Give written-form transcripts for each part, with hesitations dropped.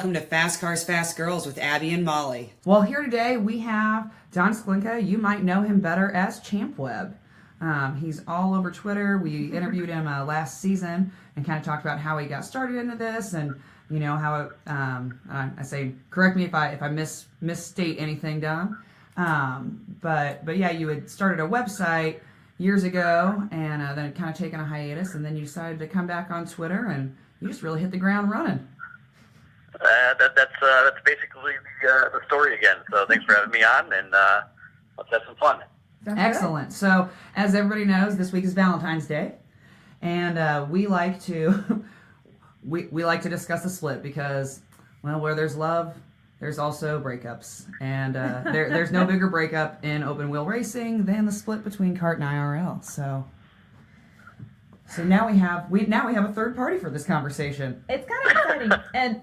welcome to Fast Cars, Fast Girls with Abby and Molly. Well, here today we have Don Sklinka. You might know him better as Champ Web. He's all over Twitter. We interviewed him last season and kind of talked about how he got started into this, and you know how I say, correct me if I misstate anything, Don. But yeah, you had started a website years ago, and then kind of taken a hiatus, and then you decided to come back on Twitter, and you just really hit the ground running. That's basically the story again. So thanks for having me on, and let's have some fun. Excellent. So as everybody knows, this week is Valentine's Day, and we like to we like to discuss the split because, well, where there's love, there's also breakups, and there's no bigger breakup in open wheel racing than the split between kart and IRL. So now we have a third party for this conversation. It's kind of exciting.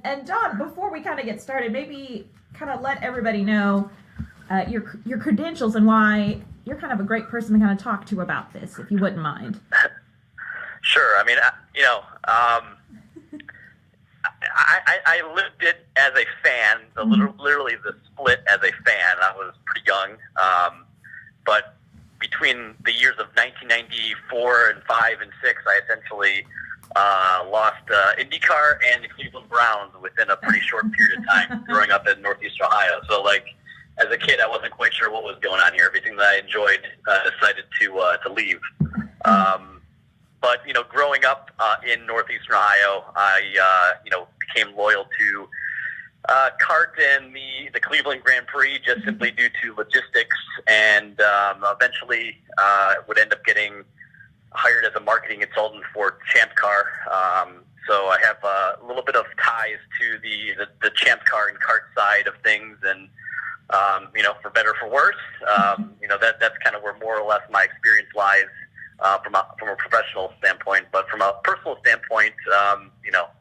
And Don, before we kind of get started, maybe kind of let everybody know your credentials and why you're kind of a great person to kind of talk to about this, if you wouldn't mind. Sure. I mean, I lived it as a fan, literally the split as a fan. I was pretty young, but between the years of 1994 and 5 and 6, I essentially lost INDYCAR and the Cleveland Browns within a pretty short period of time growing up in Northeast Ohio. So, like, as a kid, I wasn't quite sure what was going on here. Everything that I enjoyed decided to leave. But, you know, growing up in Northeastern Ohio, I, became loyal to kart and the Cleveland Grand Prix just simply due to logistics, and eventually would end up getting hired as a marketing consultant for Champ Car. So I have a little bit of ties to the Champ Car and kart side of things, and for better or for worse, that's kind of where more or less my experience lies. From a professional standpoint, but from a personal standpoint,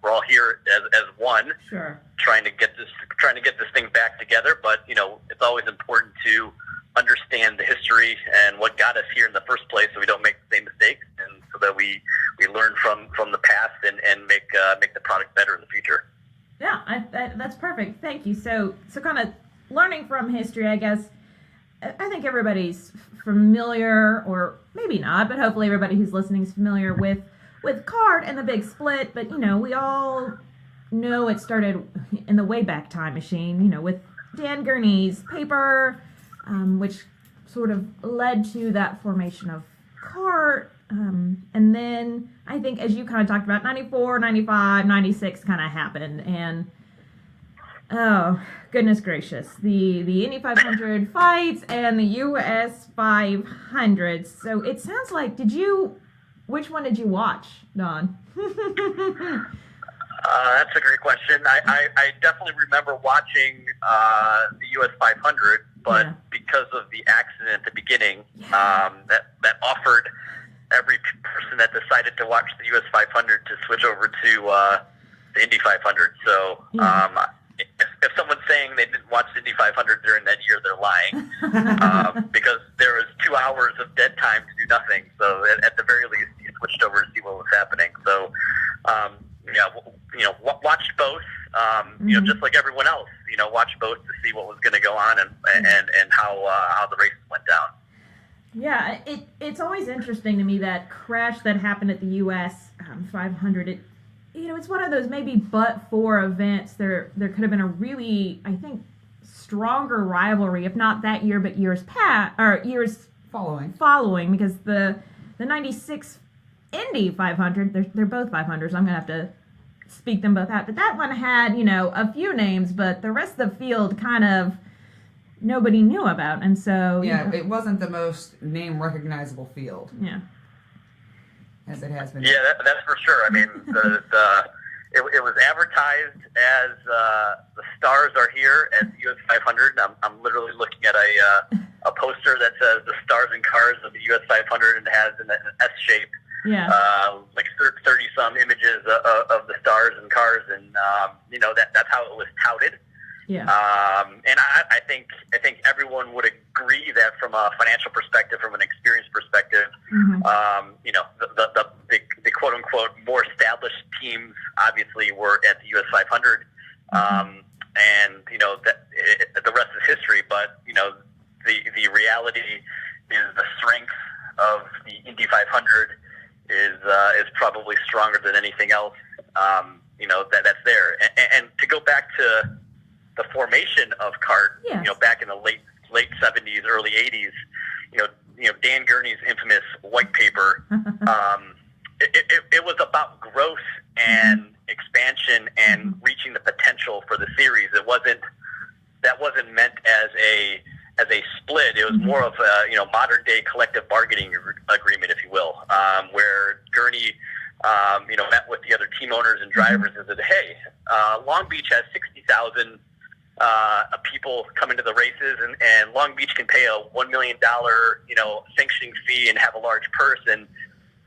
we're all here as one, sure, trying to get this thing back together. But it's always important to understand the history and what got us here in the first place, so we don't make the same mistakes, and so that we learn from the past and make the product better in the future. Yeah, that's perfect. Thank you. So kind of learning from history, I guess. I think everybody's familiar, or maybe not, but hopefully everybody who's listening is familiar with kart and the big split. But, we all know it started in the Wayback Time Machine, with Dan Gurney's paper, which sort of led to that formation of kart. And then I think, as you kind of talked about, 94, 95, 96 kind of happened. And oh, goodness gracious. The Indy 500 fights and the US 500. So it sounds like, which one did you watch, Don? That's a great question. I definitely remember watching the US 500, but because of the accident at the beginning, that offered every person that decided to watch the US 500 to switch over to the Indy 500. So, if someone's saying they didn't watch the Indy 500 during that year, they're lying, because there was 2 hours of dead time to do nothing. So at the very least, you switched over to see what was happening. So, watched both, just like everyone else, watched both to see what was going to go on and how the races went down. Yeah, it's always interesting to me, that crash that happened at the US 500. It's one of those maybe but-for events. There could have been a really, I think, stronger rivalry, if not that year, but years following, because the 96 Indy 500, they're both 500s. I'm going to have to speak them both out. But that one had, a few names, but the rest of the field kind of nobody knew about. And so... Yeah, it wasn't the most name-recognizable field. Yeah. As it has been. Yeah, that's for sure. I mean, it was advertised as the stars are here at the US 500. I'm literally looking at a poster that says the stars and cars of the US 500, and has an S shape. Yeah. Like 30 some images of the stars and cars, and that's how it was touted. Yeah. And I think everyone would agree that from a financial perspective, from an experience perspective, the quote unquote more established teams obviously were at the US 500. And the rest is history. But the reality is the strength of the Indy 500 is probably stronger than anything else. That's there. And to go back to the formation of CART, Yes. Back in the late 70s, early 80s, Dan Gurney's infamous white paper. It was about growth and expansion and reaching the potential for the series. That wasn't meant as a split. It was more of a modern day collective bargaining agreement, if you will, where Gurney met with the other team owners and drivers and said, "Hey, Long Beach has 60,000 people come into the races, and Long Beach can pay a $1 million sanctioning fee and have a large purse, and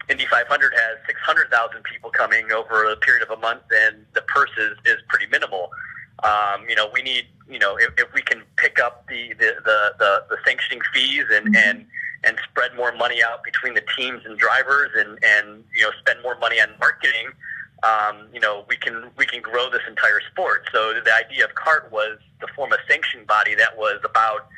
Indy 500 has 600,000 people coming over a period of a month, and the purse is pretty minimal. We need if we can pick up the sanctioning fees and spread more money out between the teams and drivers and spend more money on marketing, we can grow this entire sport." So the idea of CART was to form a sanctioning body that was about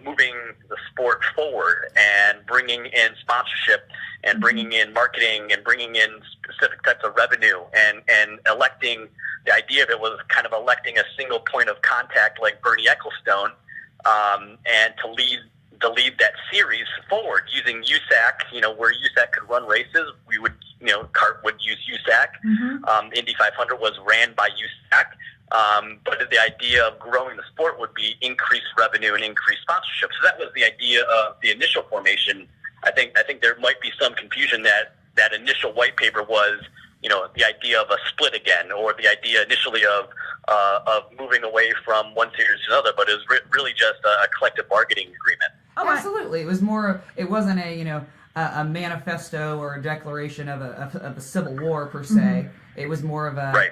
moving the sport forward and bringing in sponsorship and bringing in marketing and bringing in specific types of revenue and electing. The idea of it was kind of electing a single point of contact like Bernie Ecclestone, and to lead that series forward using USAC, where USAC could run races. We would, CART would use USAC. Indy 500 was ran by USAC. But the idea of growing the sport would be increased revenue and increased sponsorship. So that was the idea of the initial formation. I think there might be some confusion that initial white paper was, the idea of a split again, or the idea initially of moving away from one series to another, but it was really just a collective bargaining agreement. Oh, absolutely. It was more. It wasn't a manifesto or a declaration of a civil war per se. It was more of a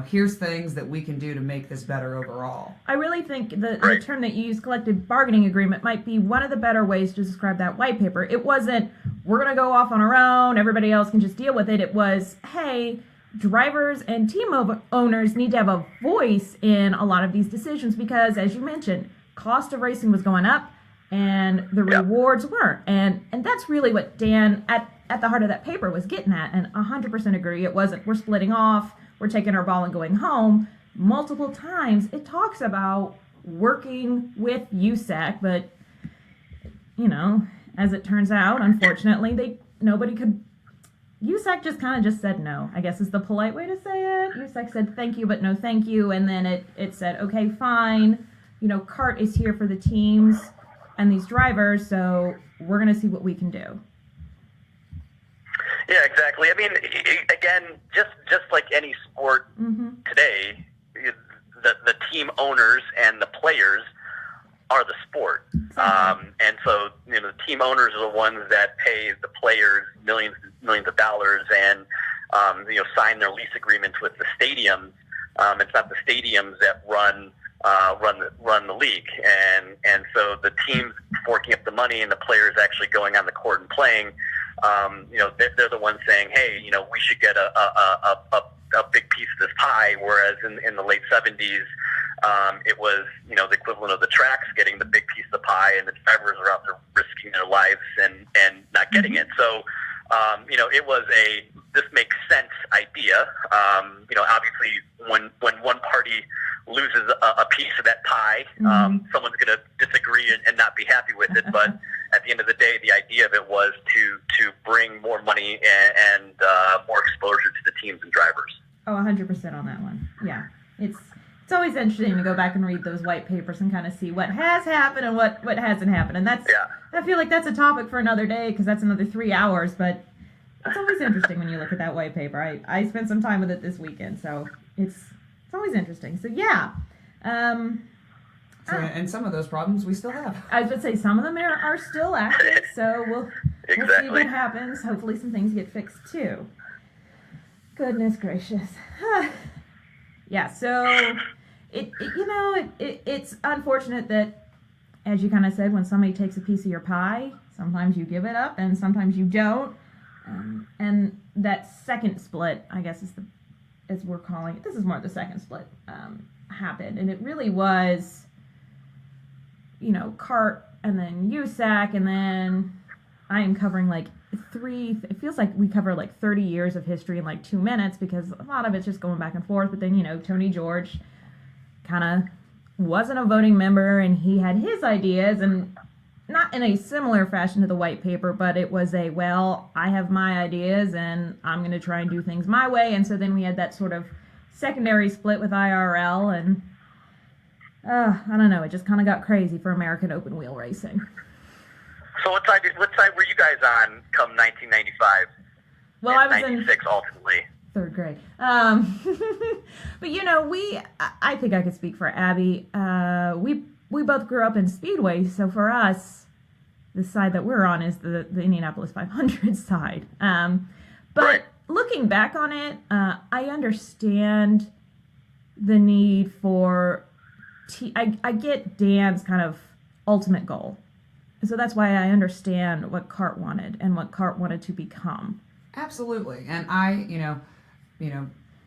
here's things that we can do to make this better overall. I really think the term that you use, collective bargaining agreement, might be one of the better ways to describe that white paper. It wasn't, we're going to go off on our own, everybody else can just deal with it. It was, hey, drivers and team owners need to have a voice in a lot of these decisions because, as you mentioned, cost of racing was going up and the rewards weren't. And that's really what Dan, at the heart of that paper, was getting at. And 100% agree. It wasn't, we're splitting off, we're taking our ball and going home. Multiple times it talks about working with USAC, but as it turns out, unfortunately, nobody could. USAC just kind of said no, I guess is the polite way to say it. USAC said thank you, but no thank you, and then it said, okay, fine, CART is here for the teams and these drivers, so we're going to see what we can do. Yeah, exactly. I mean, again, just like any sport today, the team owners and the players are the sport. And so, the team owners are the ones that pay the players millions of dollars and, sign their lease agreements with the stadiums. It's not the stadiums that run the league. And so the teams forking up the money and the players actually going on the court and playing, they're the ones saying, hey, we should get a big piece of this pie, whereas in the late 70s, it was, the equivalent of the tracks getting the big piece of the pie, and the drivers are out there risking their lives and not getting it. So, it was this makes sense idea. Obviously when one party loses a piece of that pie, someone's going to disagree and not be happy with it. But at the end of the day, the idea of it was to bring more money and more exposure to the teams and drivers. Oh, 100% on that one. Yeah. It's always interesting to go back and read those white papers and kind of see what has happened and what hasn't happened. And I feel like that's a topic for another day because that's another 3 hours. But it's always interesting when you look at that white paper. I spent some time with it this weekend, so it's always interesting. So yeah. And some of those problems we still have. I was going to say some of them are still active, so we'll see what happens. Hopefully some things get fixed too. Goodness gracious. Yeah, so it's unfortunate that, as you kind of said, when somebody takes a piece of your pie, sometimes you give it up and sometimes you don't. And that second split, I guess, as we're calling it. This is more the second split. happened, and it really was, Cart and then USAC, and then I am covering like it feels like we cover like 30 years of history in like 2 minutes, because a lot of it's just going back and forth. But then, Tony George kind of wasn't a voting member, and he had his ideas, and not in a similar fashion to the white paper, but it was I have my ideas and I'm going to try and do things my way. And so then we had that sort of secondary split with IRL, and I don't know, it just kind of got crazy for American open wheel racing. So what side were you guys on come 1995? Well, I was 96 ultimately. Third grade. But I think I could speak for Abby. We both grew up in Speedway, so for us, the side that we're on is the Indianapolis 500 side. But right. Looking back on it, I understand the need for. I get Dan's kind of ultimate goal, so that's why I understand what Cart wanted and what Cart wanted to become. Absolutely, and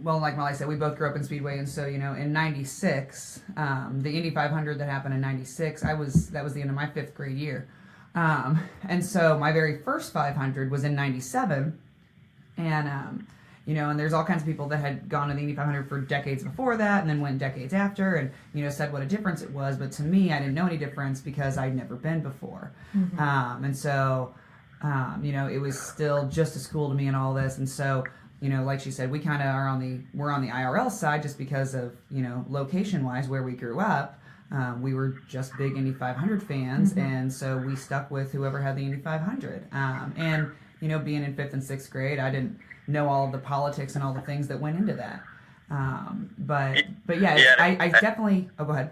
well, like Molly said, we both grew up in Speedway, and so, in 96, the Indy 500 that happened in 96, that was the end of my 5th grade year. And so my very first 500 was in 97, and, and there's all kinds of people that had gone to the Indy 500 for decades before that, and then went decades after, and, said what a difference it was, but to me, I didn't know any difference because I'd never been before. Mm-hmm. And so, it was still just as cool to me and all this, and so, like she said, we kind of we're on the IRL side just because of, location-wise where we grew up. We were just big Indy 500 fans, mm-hmm. and so we stuck with whoever had the Indy 500. And, being in 5th and 6th grade, I didn't know all of the politics and all the things that went into that. But yeah, I definitely... Oh, go ahead.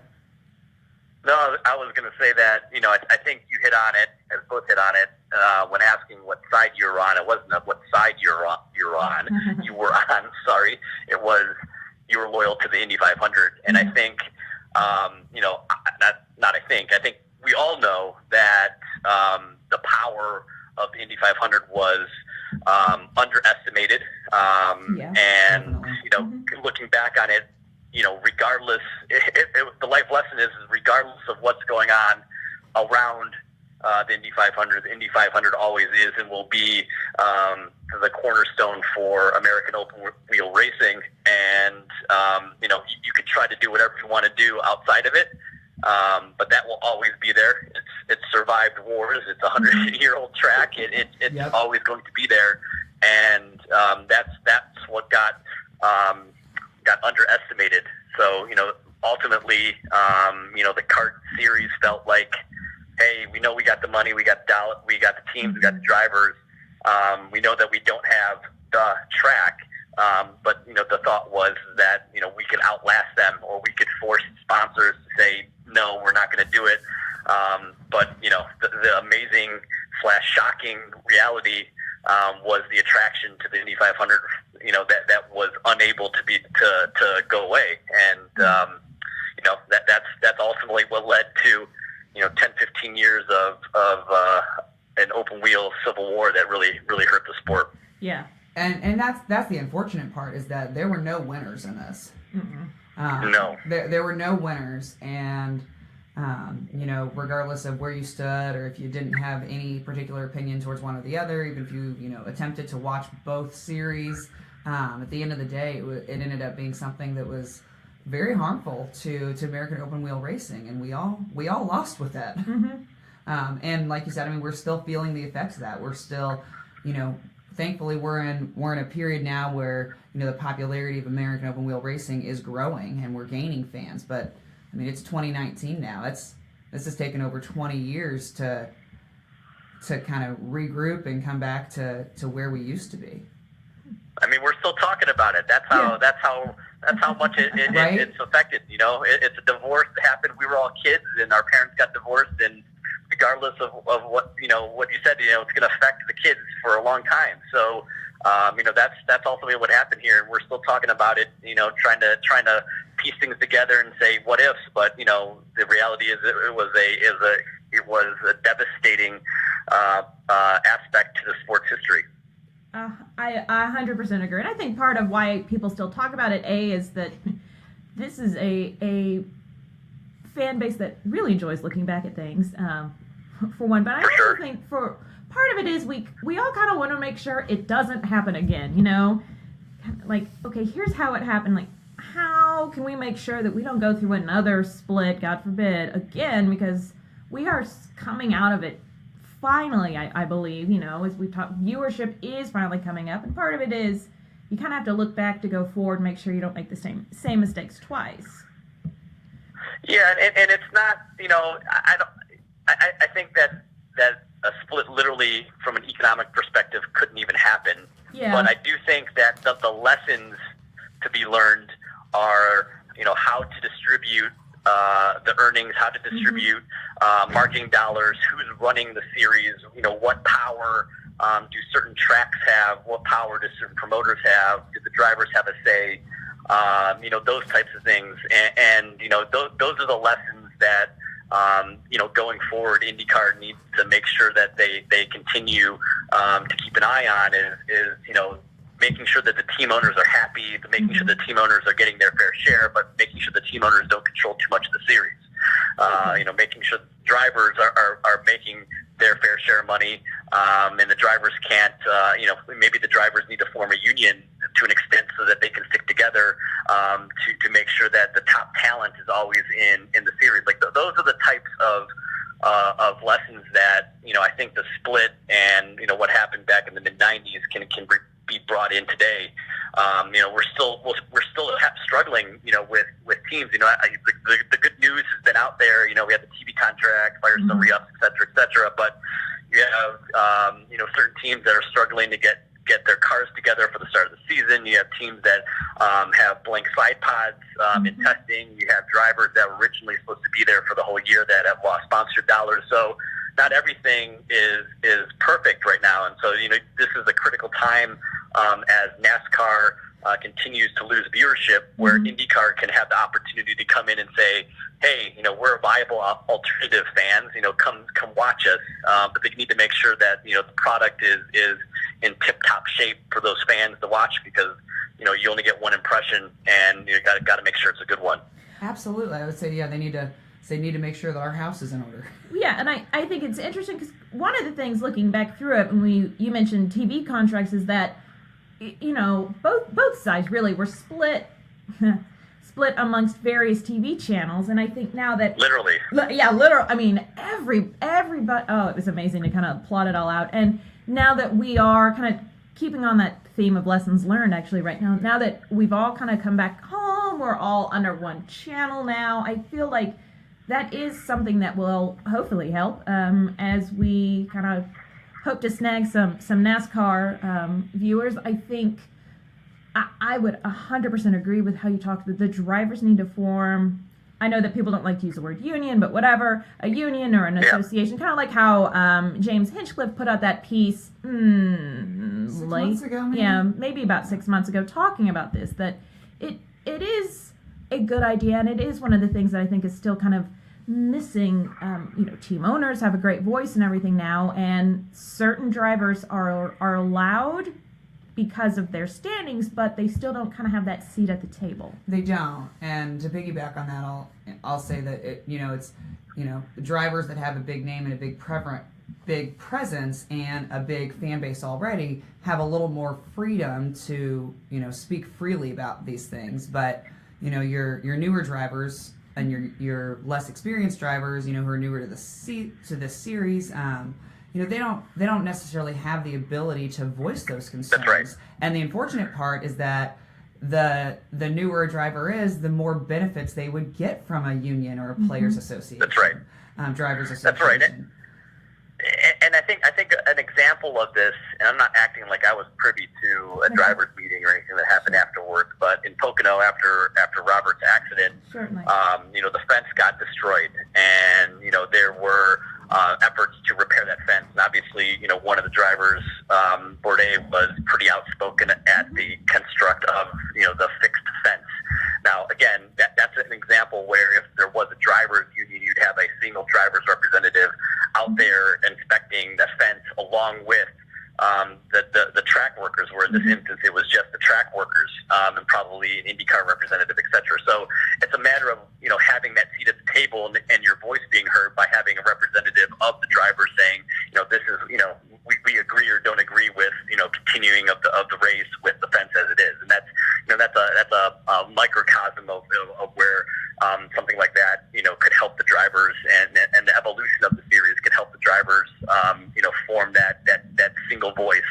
No, I was going to say that, I think you hit on it, as both hit on it, when asking what side you were on. It wasn't what side you're on. You were on, sorry. It was, you were loyal to the Indy 500. And I think, I think we all know that the power of the Indy 500 was underestimated. And, looking back on it, regardless, the life lesson is regardless of what's going on around the Indy 500, the Indy 500 always is and will be the cornerstone for American open wheel racing. And, you could try to do whatever you want to do outside of it, but that will always be there. It's survived wars. It's a 100-year-old track. It's always going to be there. And that's what got underestimated. So, ultimately, the kart series felt like, hey, we know we got the money, we got the teams, we got the drivers. We know that we don't have the track, but the thought was that we could outlast them, or we could force sponsors to say no, we're not going to do it. But the amazing / shocking reality was the attraction to the Indy 500. That was unable to go away, and that's ultimately what led to 10-15 years of an open wheel civil war that really hurt the sport. Yeah, and that's the unfortunate part, is that there were no winners in this. No, there were no winners, and regardless of where you stood, or if you didn't have any particular opinion towards one or the other, even if you attempted to watch both series, at the end of the day, it ended up being something that was very harmful to American open wheel racing, and we all lost with that. Mm-hmm. And like you said, we're still feeling the effects of that. We're still, thankfully we're in a period now where the popularity of American open wheel racing is growing, and we're gaining fans. But it's 2019 now. This has taken over 20 years to kind of regroup and come back to where we used to be. We're still talking about it. That's how much right? It's affected. It's a divorce that happened. We were all kids, and our parents got divorced, and regardless of what what you said, it's going to affect the kids for a long time. So, that's ultimately what happened here, and we're still talking about it. Trying to piece things together and say what ifs, but the reality is it was a devastating aspect to the sport's history. I 100% agree. And I think part of why people still talk about it, is that this is a fan base that really enjoys looking back at things, for one. But I also think for part of it is we all kind of want to make sure it doesn't happen again, like, okay, here's how it happened. Like, how can we make sure that we don't go through another split, God forbid, again, because we are coming out of it finally, I believe, as we talk, viewership is finally coming up, and part of it is you kind of have to look back to go forward and make sure you don't make the same mistakes twice. Yeah, and it's not, I think that a split literally from an economic perspective couldn't even happen. Yeah. But I do think that the lessons to be learned are, how to distribute the earnings, how to distribute marketing dollars, who's running the series, what power do certain tracks have, what power do certain promoters have, do the drivers have a say, those types of things. And those are the lessons that, going forward, INDYCAR needs to make sure that they continue to keep an eye on is making sure that the team owners are happy, making sure the team owners are getting their fair share, but making sure the team owners don't control too much of the series. Making sure drivers are making their fair share of money, and the drivers can't, maybe the drivers need to form a union to an extent so that they can stick together to make sure that the top talent is always in the series. Like those are the types of lessons that, I think the split and, what happened back in the mid-90s can be brought in today. We're still struggling, with teams. The good news has been out there. We have the TV contract, Firestone re-ups, et cetera. But you have, certain teams that are struggling to get their cars together for the start of the season. You have teams that have blank side pods in testing. You have drivers that were originally supposed to be there for the whole year that have lost sponsored dollars. So not everything is perfect right now. And so, this is a critical time as NASCAR continues to lose viewership, where INDYCAR can have the opportunity to come in and say, hey, we're a viable alternative, fans, come watch us. But they need to make sure that, the product is in tip-top shape for those fans to watch, because, you only get one impression, and you got to make sure it's a good one. Absolutely. I would say, they need to make sure that our house is in order. Yeah, and I think it's interesting because one of the things looking back through it, when you mentioned TV contracts, is that, both sides really were split amongst various TV channels, and I think now that literally, I mean, everybody. Oh, it was amazing to kind of plot it all out, and now that we are kind of keeping on that theme of lessons learned, actually, right now that we've all kind of come back home, we're all under one channel now. I feel like that is something that will hopefully help as we kind of hope to snag some NASCAR viewers. I think I would 100% agree with how you talked that the drivers need to form. I know that people don't like to use the word union, but whatever, a union or an association, kind of like how James Hinchcliffe put out that piece 6 months ago, maybe? Yeah, maybe about 6 months ago, talking about this, that it is a good idea, and it is one of the things that I think is still kind of missing. Team owners have a great voice and everything now, and certain drivers are allowed because of their standings, but they still don't kind of have that seat at the table. They don't. And to piggyback on that, I'll say that it's the drivers that have a big name and a big presence and a big fan base already have a little more freedom to speak freely about these things. But your newer drivers and your less experienced drivers, who are newer to this series, they don't necessarily have the ability to voice those concerns. That's right. And the unfortunate part is that the newer a driver is, the more benefits they would get from a union or a players association. That's right. Drivers association. That's right. And I think an example of this, and I'm not acting like I was privy to a driver's meeting or anything that happened afterwards, but in Pocono after Robert's accident, Certainly. The fence got destroyed, and there were efforts to repair that fence. And obviously, one of the drivers, Bourdais, was pretty outspoken at the construct of the fixed fence. Now, again, that's an example where if there was a drivers union, you'd have a single drivers representative out there inspecting the fence along with the track workers were. In this instance, it was just the track workers, and probably an INDYCAR representative, etc. So it's a matter of having that seat at the table and your voice being heard by having a representative of the driver saying, this is we agree or don't agree with continuing of the race with the fence as it is, and that's a microcosm of where something like that could help the drivers, and the evolution of the series could help the drivers form that single voice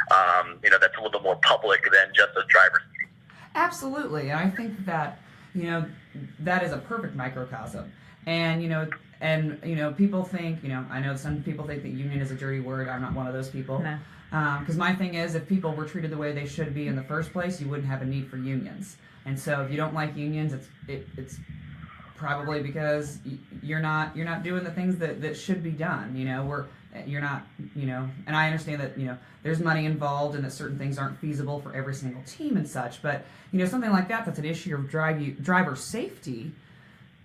that's a little bit more public than just a driver's meeting. Absolutely, and I think that that is a perfect microcosm, and people think I know some people think that union is a dirty word. I'm not one of those people. No. Because my thing is, if people were treated the way they should be in the first place, you wouldn't have a need for unions. And so, if you don't like unions, it's probably because you're not doing the things that should be done. You're not. And I understand that there's money involved and that certain things aren't feasible for every single team and such. But something like that's an issue of driver safety.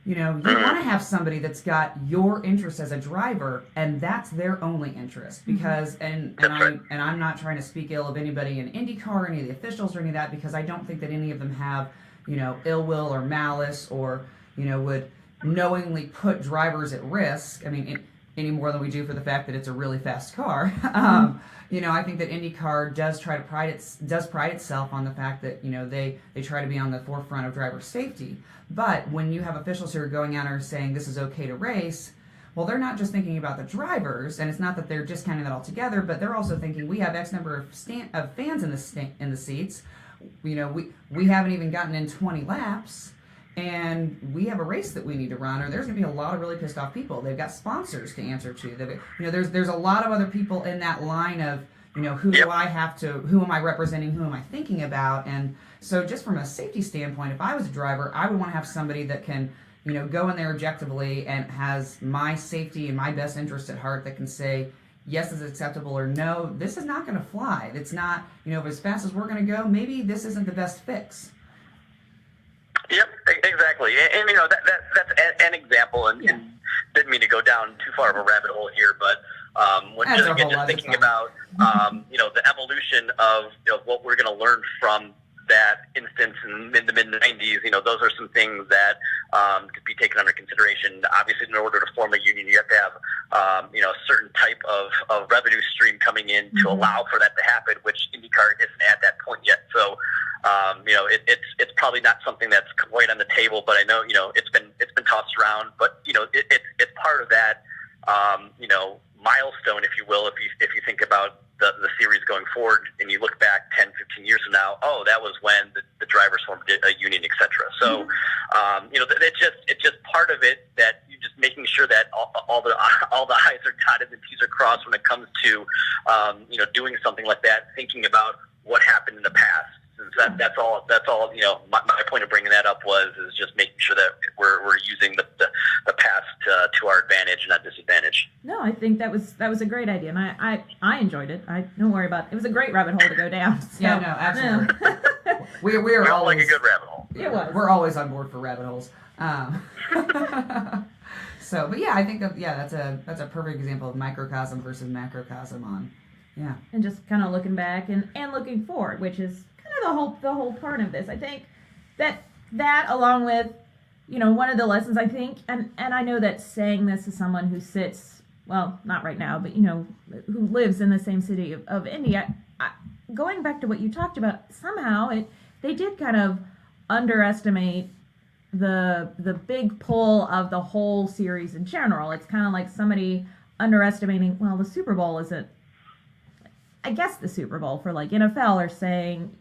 You want to have somebody that's got your interest as a driver, and that's their only interest. Because and I'm not trying to speak ill of anybody in INDYCAR, or any of the officials, or any of that, because I don't think that any of them have ill will or malice, or would knowingly put drivers at risk. I mean, any more than we do for the fact that it's a really fast car. I think that INDYCAR does pride itself on the fact that they try to be on the forefront of driver safety. But when you have officials who are going out and saying this is okay to race, well, they're not just thinking about the drivers, and it's not that they're discounting that altogether, but they're also thinking we have X number of fans in the seats. We haven't even gotten in 20 laps. And we have a race that we need to run, or there's going to be a lot of really pissed off people. They've got sponsors to answer to. There's a lot of other people in that line of, who do I have to, who am I representing, who am I thinking about? And so just from a safety standpoint, if I was a driver, I would want to have somebody that can, go in there objectively and has my safety and my best interest at heart, that can say, yes, this is acceptable, or no, this is not going to fly. It's not, as fast as we're going to go, maybe this isn't the best fix. Yep, exactly, and that's an example, and didn't mean to go down too far of a rabbit hole here, but just thinking about the evolution of what we're going to learn from that instance in the mid-90s, those are some things that could be taken under consideration. Obviously, in order to form a union, you have to have a certain type of revenue stream coming in to allow for that to happen, which INDYCAR isn't at that point yet. So it's probably not something that's quite on the table, but I know it's been tossed around. But it's part of that milestone, if you will, if you think about the series going forward, and you look back 10, 15 years from now, that was when the drivers formed a union, etc. So it's just part of it, that you're just making sure that all the I's are dotted and T's are crossed when it comes to doing something like that, thinking about what happened in the past. That's all. My point of bringing that up is just making sure that we're using the past to our advantage, not disadvantage. No, I think that was a great idea, and I enjoyed it. Don't worry about it. It was a great rabbit hole to go down. So. Yeah, no, absolutely. we are all always like a good rabbit hole. It was. We're always on board for rabbit holes. So, but yeah, I think that's a perfect example of microcosm versus macrocosm and just kind of looking back and looking forward, which is kind of the whole part of this. I think that along with one of the lessons, I think, and I know that saying this as someone who sits, well, not right now, but who lives in the same city of Indy, going back to what you talked about, somehow they did kind of underestimate the big pull of the whole series in general. It's kind of like somebody underestimating, well, the Super Bowl isn't, I guess the Super Bowl for like NFL, or saying,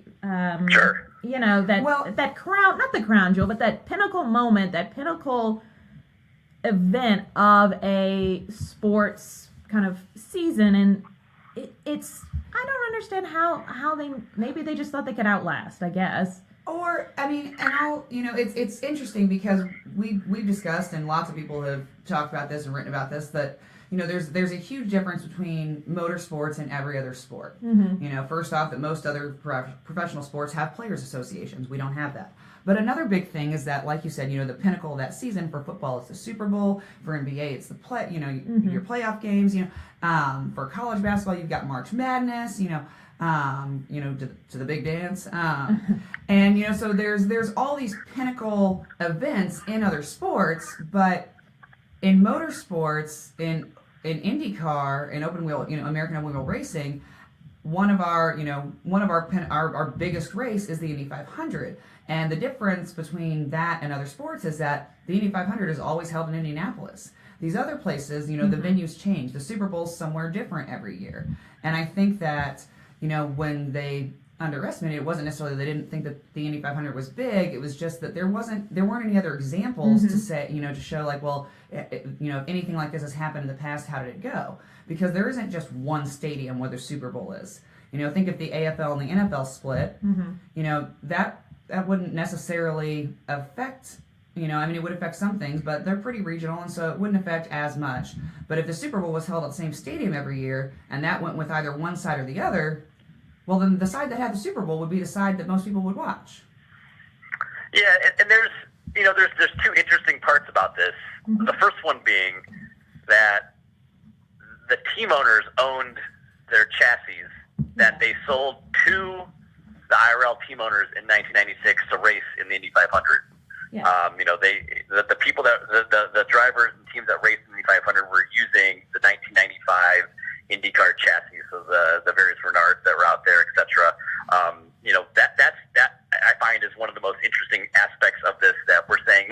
sure. That crown, not the crown jewel, but that pinnacle moment, that pinnacle event of a sports kind of season. And it's, I don't understand how maybe they just thought they could outlast, I guess. Or, I mean, and it's interesting because we've discussed, and lots of people have talked about this and written about this, that there's a huge difference between motorsports and every other sport. First off, that most other professional sports have players associations. We don't have that. But another big thing is that, like you said, the pinnacle of that season for football is the Super Bowl. For NBA, it's the your playoff games. For college basketball, you've got March Madness. To the big dance. And so there's all these pinnacle events in other sports, but in motorsports, in INDYCAR, in open wheel, American open wheel racing, one of our biggest race is the Indy 500. And the difference between that and other sports is that the Indy 500 is always held in Indianapolis. These other places, the venues change. The Super Bowl's somewhere different every year. And I think that, when they underestimated, it wasn't necessarily they didn't think that the Indy 500 was big. It was just that there weren't any other examples to say, to show like, well, if anything like this has happened in the past, how did it go? Because there isn't just one stadium where the Super Bowl is. Think if the AFL and the NFL split, that wouldn't necessarily affect. It would affect some things, but they're pretty regional, and so it wouldn't affect as much. But if the Super Bowl was held at the same stadium every year, and that went with either one side or the other, well, then the side that had the Super Bowl would be the side that most people would watch. Yeah, and there's two interesting parts about this. The first one being that the team owners owned their chassis that they sold to the IRL team owners in 1996 to race in the Indy 500. Yeah. The people the drivers and teams that raced in the 500 were using the 1995 INDYCAR chassis, so the various Renards that were out there, etc. That I find is one of the most interesting aspects of this. That we're saying,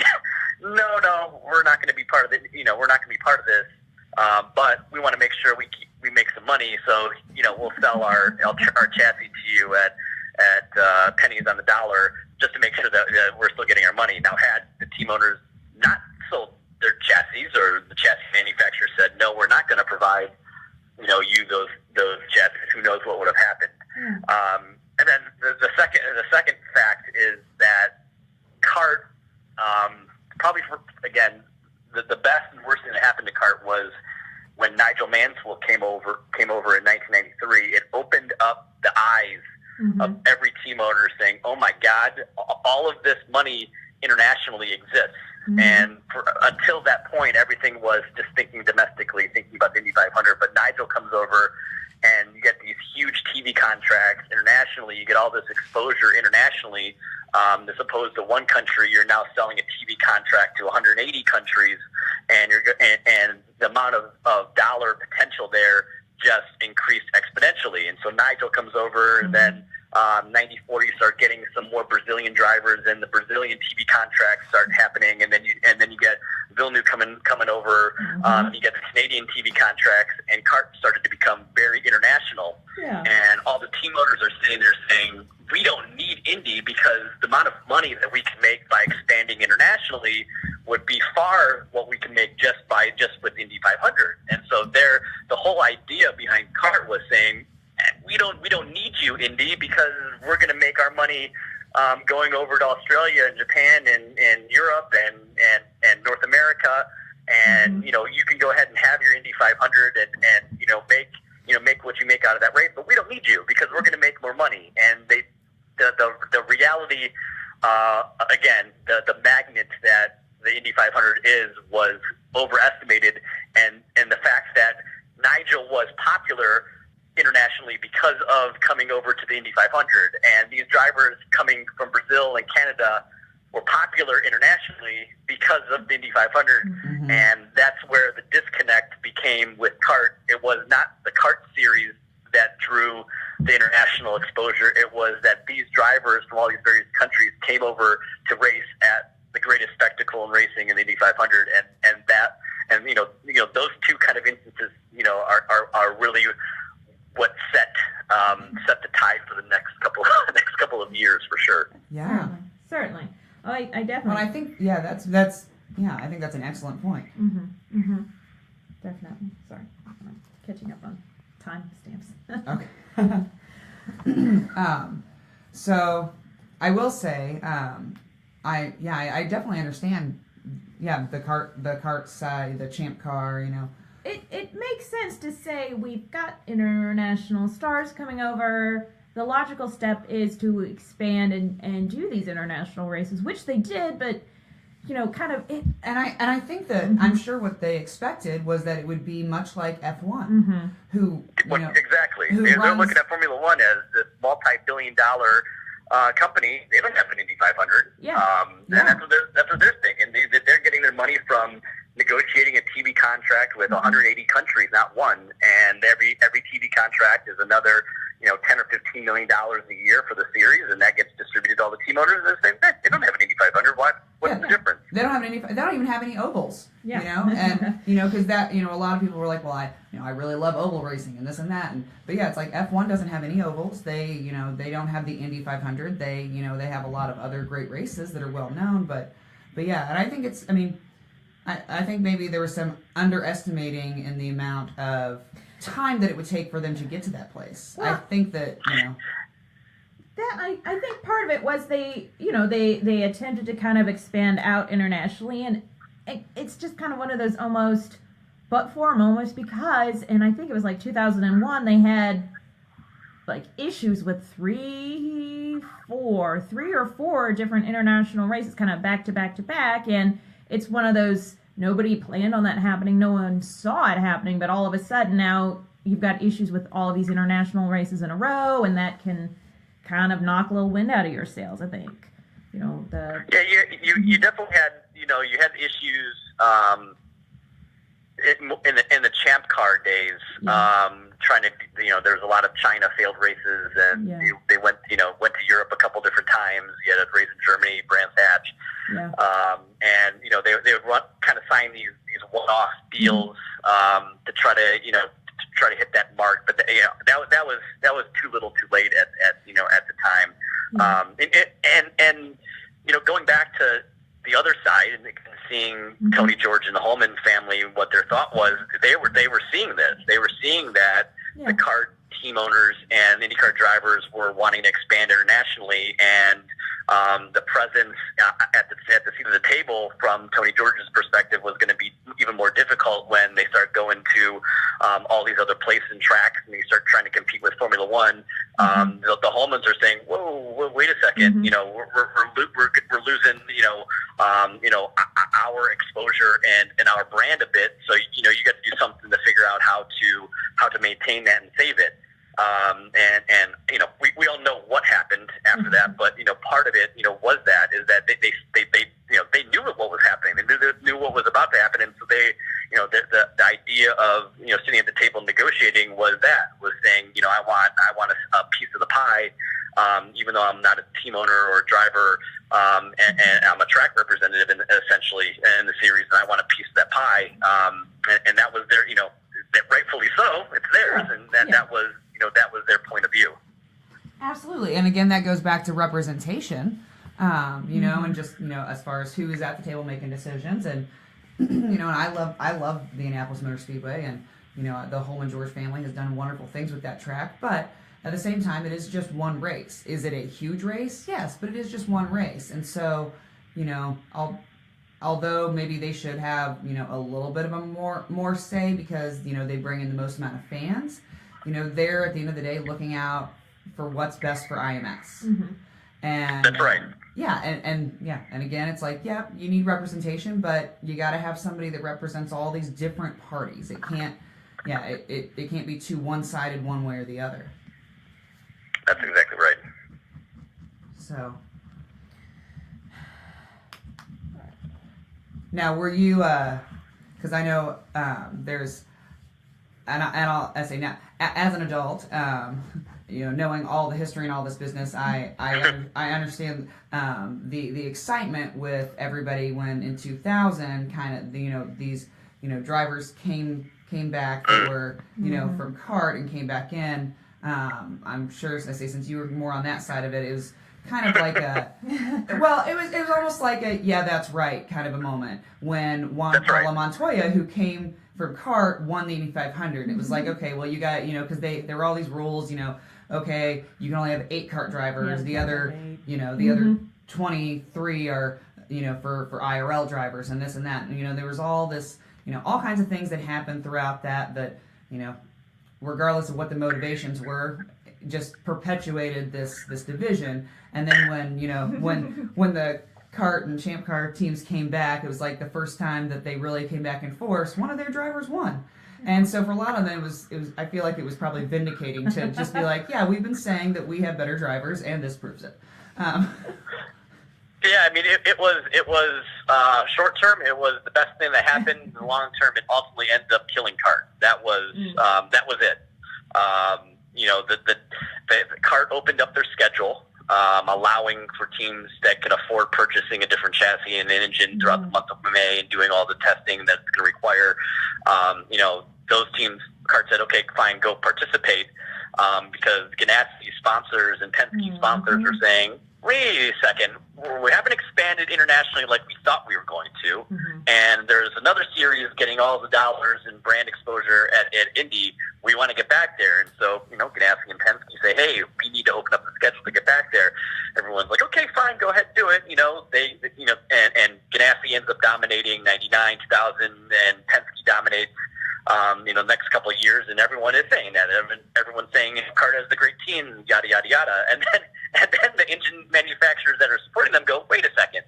no, we're not going to be part of it. We're not going to be part of this. But we want to make sure we make some money. So we'll sell our chassis to you at pennies on the dollar, just to make sure that we're still getting our money. Now, had the team owners not sold their chassis, or the chassis manufacturer said, no, we're not going to provide, you those chassis, who knows what would have happened. And then the second fact is that CART, probably again, the best and worst thing that happened to CART was when Nigel Mansell came over in 1993. It opened up the eyes of every team owner, saying, oh my God, all of this money internationally exists. And until that point, everything was just thinking domestically, thinking about the Indy 500. But Nigel comes over, and you get these huge TV contracts internationally. You get all this exposure internationally. As opposed to one country, you're now selling a TV contract to 180 countries, and the amount of dollar potential there just increased exponentially. And so Nigel comes over, and then 94, you start getting some more Brazilian drivers, and the Brazilian TV contracts start happening, and then you get Villeneuve coming over. You get the Canadian TV contracts, and CART started to become very international. Yeah. And all the team owners are sitting there saying, we don't need Indy, because the amount of money that we can make by expanding internationally would be far what we can make just with Indy 500. And so the whole idea behind CART was saying, we don't need you, Indy, because we're going to make our money going over to Australia and Japan and Europe and North America, and you can go ahead and have your Indy 500 and make what you make out of that race, but we don't need you because we're going to make more money. And the reality, again, the magnet that the Indy 500 was overestimated, and the fact that Nigel was popular internationally because of coming over to the Indy 500, and these drivers coming from Brazil and Canada were popular internationally because of the Indy 500, and that's where the disconnect became with CART. It was not the CART series that drew the international exposure. It was that these drivers from all these various countries came over to race at the greatest spectacle in racing in the Indy 500, and those two kind of instances, are really what set the tide for the next couple of years, for sure. Yeah, certainly. Oh, I definitely. Well, I think I think that's an excellent point. Definitely. Sorry, I'm catching up on time stamps. Okay. So I will say, I definitely understand. Yeah, the CART side, the Champ Car, It makes sense to say we've got international stars coming over, the logical step is to expand and do these international races, which they did, but kind of it. And I think that I'm sure what they expected was that it would be much like F1, who exactly. who They're runs, looking at Formula One as this multi-billion-dollar company. They don't have an Indy 500. And that's what they're thinking. They're getting their money from negotiating a TV contract with 180 countries, not one. And every TV contract is another, $10 or $15 million a year for the series, and that gets distributed to all the team owners. And they're saying, they don't have an Indy 500. What's the difference? They don't have any. They don't even have any ovals. And because that, a lot of people were like, well, I really love oval racing and this and that, but yeah, it's like F1 doesn't have any ovals. They, they don't have the Indy 500. They, they have a lot of other great races that are well known, but yeah, and I think it's. I think maybe there was some underestimating in the amount of time that it would take for them to get to that place. Well, I think that, That I think part of it was they attempted to kind of expand out internationally, and it's just kind of one of those almost but for moments because, and I think it was like 2001, they had like issues with three or four different international races kind of back to back to back, and it's one of those, nobody planned on that happening, no one saw it happening, but all of a sudden now you've got issues with all of these international races in a row, and that can kind of knock a little wind out of your sails, I think. You definitely had, you had issues in the Champ Car days, trying to, there's a lot of China failed races, and they went to Europe a couple different times. You had a race in Germany, Brands Hatch, and they would kind of sign these one-off deals to try to hit that mark, but that was too little, too late at the time. And going back to the other side and seeing Tony George and the Homans family, what their thought was, they were seeing this. They were seeing that the kart team owners and IndyCar drivers were wanting to expand internationally, and the presence at the seat of the table from Tony George's perspective was going to be even more difficult when they start going to all these other places and tracks, and they start trying to compete with Formula One. The Homans are saying, "Whoa, wait a second! We're losing, our exposure and our brand a bit. So you got to do something to figure out how to maintain that and save it." And we all know what happened after that, but part of it was that they knew what was happening. They knew what was about to happen, and so they the idea of sitting at the table negotiating was saying I want a piece of the pie, even though I'm not a team owner or a driver, and I'm a track representative essentially in the series, and I want a piece of that pie, and that was their rightfully so, it's theirs, and that was that was their point of view. Absolutely. And again, that goes back to representation, and just, as far as who is at the table making decisions. And, and I love the Indianapolis Motor Speedway, and, the Holman George family has done wonderful things with that track. But at the same time, it is just one race. Is it a huge race? Yes, but it is just one race. And so, although maybe they should have, a little bit of a more say because, they bring in the most amount of fans, they're at the end of the day looking out for what's best for IMS. And that's right. And again, it's like, you need representation, but you got to have somebody that represents all these different parties. It can't, it can't be too one-sided one way or the other. That's exactly right. So, now were you, because I know there's, and I'll say now, as an adult, knowing all the history and all this business, I understand the excitement with everybody when in 2000 kind of these drivers came back that were from kart and came back in. I'm sure, as I say, since you were more on that side of it, it was kind of like a it was almost like a that's right kind of a moment when Juan Pablo Montoya, who came from kart, won the Indy 500. It was like, okay, well, you got because there were all these rules, okay, you can only have 8 kart drivers. The other, the other 23 are, for IRL drivers and this and that. And, there was all this, all kinds of things that happened throughout that, regardless of what the motivations were, just perpetuated this division. And then when the kart and champ car teams came back, it was like the first time that they really came back in force. One of their drivers won. And so for a lot of them, it was. I feel like it was probably vindicating to just be like, yeah, we've been saying that we have better drivers, and this proves it. Yeah, I mean, it was short term. It was the best thing that happened. In the long term, it ultimately ended up killing kart. That was it. The kart opened up their schedule, allowing for teams that can afford purchasing a different chassis and an engine throughout the month of May and doing all the testing that's going to require. Those teams, kart said, okay, fine, go participate, because Ganassi sponsors and Penske sponsors are saying, wait a second, we haven't expanded internationally like we thought we were going to, and there's another series getting all the dollars and brand exposure at Indy. We want to get back there, and so Ganassi and Penske say, hey, we need to open up the schedule to get back there. Everyone's like, okay, fine, go ahead, do it. And Ganassi ends up dominating 99, 2000, and Penske dominates. Next couple of years, and everyone is saying that. Everyone's saying kart has the great team, yada yada yada, and then the engine manufacturers that are supporting them go, wait a second,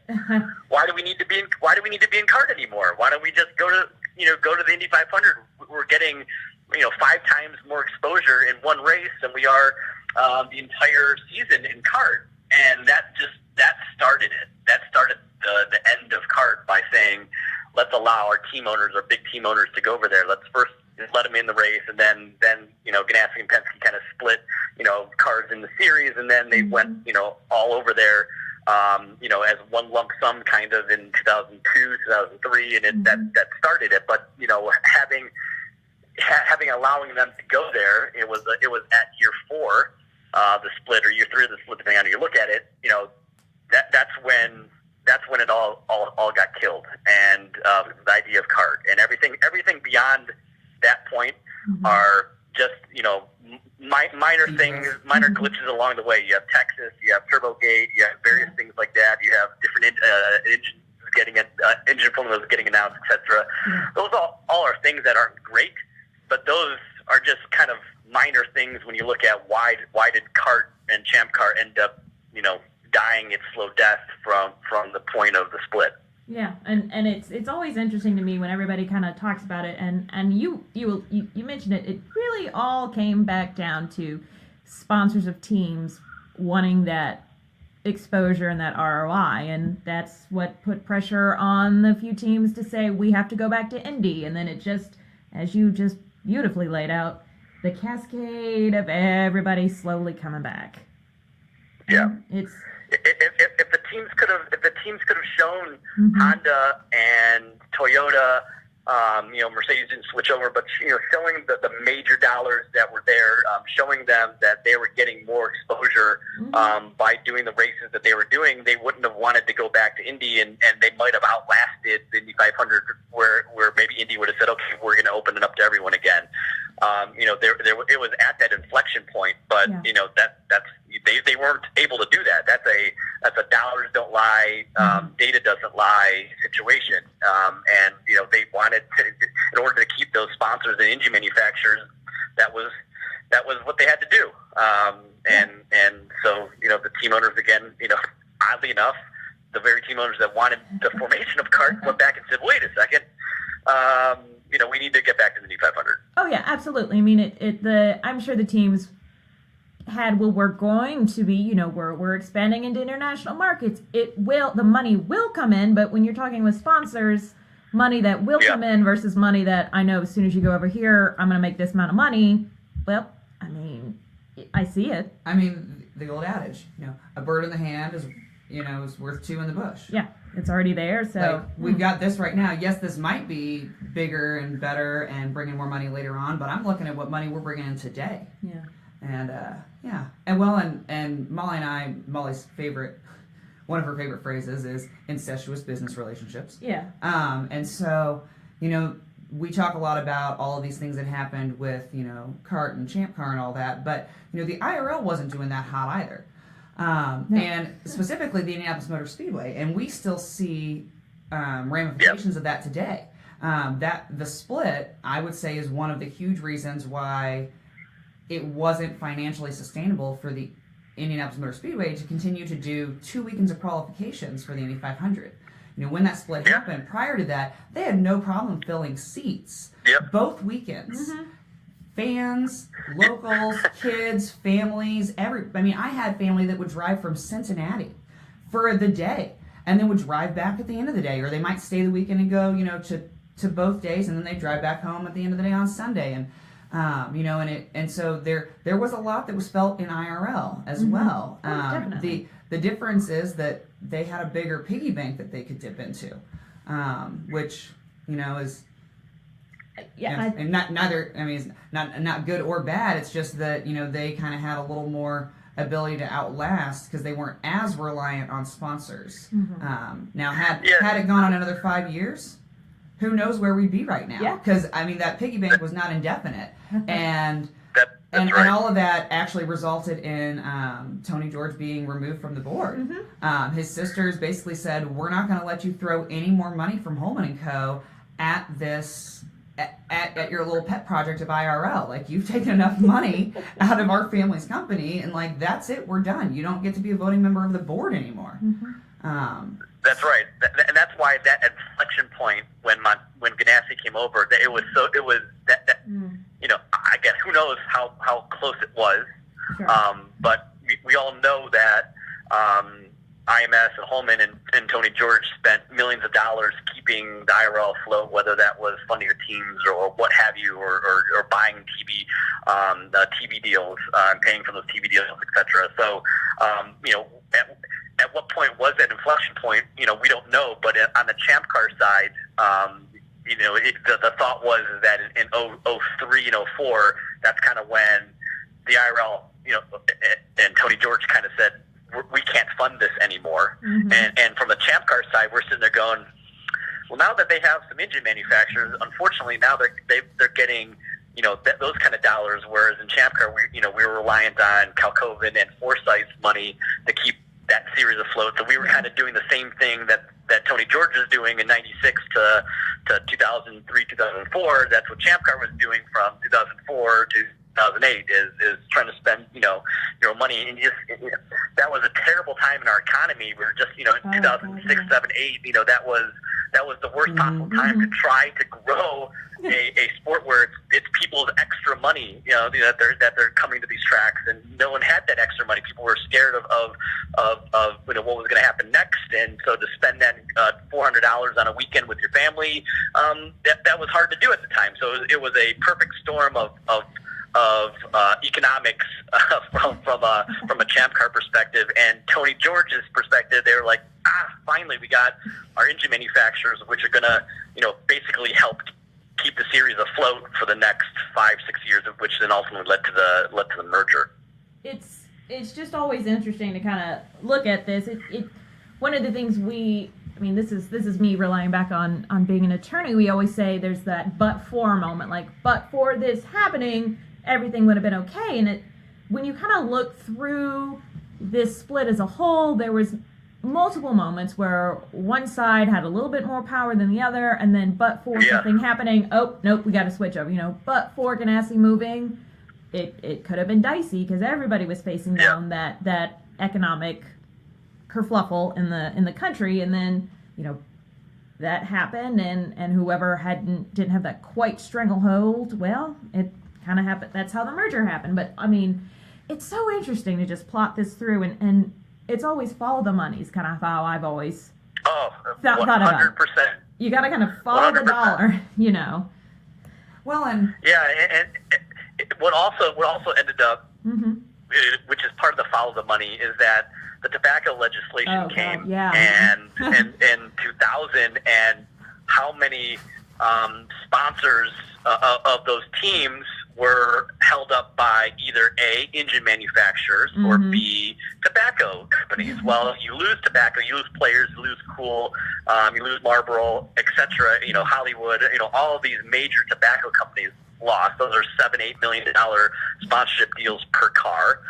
why do we need to be in kart anymore? Why don't we just go to the Indy 500? We're getting 5 times more exposure in one race than we are the entire season in kart, and that started it. That started the end of kart by saying, let's allow our team owners, our big team owners, to go over there. Let's first let them in the race, and then Ganassi and Penske kind of split, cars in the series, and then they went, all over there, as one lump sum kind of in 2002, 2003, and that started it. But allowing them to go there, it was at year 4, the split, or year 3 of the split, depending on how you look at it. That's when it all got killed, and the idea of kart and everything beyond that point are just minor things, minor glitches along the way. You have Texas, you have TurboGate, you have various things like that. You have different engine formulas getting announced, etc. Those all are things that aren't great, but those are just kind of minor things when you look at why did kart and champ car end up dying its slow death from the point of the split. Yeah, and it's always interesting to me when everybody kind of talks about it, and you mentioned it. It really all came back down to sponsors of teams wanting that exposure and that ROI, and that's what put pressure on the few teams to say we have to go back to Indy, and then it just, as you just beautifully laid out, the cascade of everybody slowly coming back. Yeah, it's. If the teams could have shown Honda and Toyota, Mercedes didn't switch over, but showing the major dollars that were there, showing them that they were getting more exposure by doing the races that they were doing, they wouldn't have wanted to go back to Indy, and they might have outlasted the Indy 500, where maybe Indy would have said, okay, we're going to open it up to everyone again. It was at that inflection point, but they weren't able to do that. That's a dollars don't lie, data doesn't lie situation. And they wanted to, in order to keep those sponsors and engine manufacturers, that was what they had to do. And so the team owners again, oddly enough, the very team owners that wanted the formation of kart went back and said, wait a second. We need to get back to the Indy 500. Oh yeah, absolutely. I mean, I'm sure the teams had, well, we're going to be, we're expanding into international markets. The money will come in, but when you're talking with sponsors, money that will come in versus money that I know as soon as you go over here, I'm going to make this amount of money. Well, I mean, I see it. I mean, the old adage, a bird in the hand is worth 2 in the bush. Yeah. It's already there, so... we've got this right now. Yes, this might be bigger and better and bringing more money later on, but I'm looking at what money we're bringing in today. Yeah. And, and Molly's favorite, one of her favorite phrases is incestuous business relationships. Yeah. And so, we talk a lot about all of these things that happened with, kart and champ car and all that, but, the IRL wasn't doing that hot either. And specifically the Indianapolis Motor Speedway, and we still see ramifications of that today. That the split, I would say, is one of the huge reasons why it wasn't financially sustainable for the Indianapolis Motor Speedway to continue to do 2 weekends of qualifications for the Indy 500. You know, when that split happened, prior to that, they had no problem filling seats both weekends. Fans, locals, kids, families, I mean, I had family that would drive from Cincinnati for the day and then would drive back at the end of the day, or they might stay the weekend and go, you know, to both days, and then they drive back home at the end of the day on Sunday. And you know, and so there was a lot that was felt in IRL as well. Definitely. The difference is that they had a bigger piggy bank that they could dip into, which, you know, is and neither. I mean, it's not good or bad. It's just that, you know, they kind of had a little more ability to outlast because they weren't as reliant on sponsors. Now, had it gone on another 5 years, who knows where we'd be right now? Because I mean, that piggy bank was not indefinite, and all of that actually resulted in Tony George being removed from the board. His sisters basically said, "We're not going to let you throw any more money from Holman and Co. at this at your little pet project of IRL. Like, you've taken enough money out of our family's company, and like that's it. We're done. You don't get to be a voting member of the board anymore." That's right, and that's why that inflection point when Ganassi came over, it was you know, I guess who knows how close it was, but we all know that IMS and Holman and Tony George spent millions of dollars keeping the IRL afloat, whether that was funding your teams or what have you, or buying TV deals, paying for those TV deals, etc. So, you know, at what point was that inflection point? You know, we don't know. But on the Champ Car side, you know, the thought was that in 03 and 04, that's kind of when the IRL, you know, and Tony George kind of said, we can't fund this anymore. And from the Champ Car side, we're sitting there going, well, now that they have some engine manufacturers, unfortunately, now they're getting, you know, those kind of dollars. Whereas in Champ Car, we were reliant on Calcoven and Forsyth's money to keep that series afloat. So we were kind of doing the same thing that Tony George was doing in '96 to 2003, 2004. That's what Champ Car was doing from 2004 to 2008 is trying to spend, you know, your money. And that was a terrible time in our economy. We were just, you know, in 2006, 7, 8, you know, that was the worst possible time to try to grow a sport where it's people's extra money, you know, that they're coming to these tracks, and no one had that extra money. People were scared of you know, what was going to happen next, and so to spend that $400 on a weekend with your family, that was hard to do at the time. So it was a perfect storm of economics from a Champ Car perspective, and Tony George's perspective. They were like, finally we got our engine manufacturers, which are gonna, you know, basically help keep the series afloat for the next 5-6 years, of which then ultimately led to the merger. It's just always interesting to kind of look at this. One of the things this is me relying back on being an attorney. We always say there's that but for moment, like, but for this happening, everything would have been okay. And when you kind of look through this split as a whole, there was multiple moments where one side had a little bit more power than the other, and then but for something happening, oh nope, we got to switch over. You know, but for Ganassi moving, it could have been dicey because everybody was facing down that economic kerfluffle in the country, and then, you know, that happened, and whoever didn't have that quite stranglehold, well, it kind of happened. That's how the merger happened. But I mean, it's so interesting to just plot this through, and it's always follow the money is kind of how I've always thought about it. 100%. You got to kind of follow 100%. The dollar, you know. Well, and what also ended up, which is part of the follow the money, is that the tobacco legislation came, and in 2000, and how many sponsors of those teams were held up by either A, engine manufacturers, or B, tobacco companies. Well, you lose tobacco, you lose players, you lose Cool, you lose Marlboro, etc. You know, Hollywood, you know, all of these major tobacco companies lost. Those are $7-8 million sponsorship deals per car.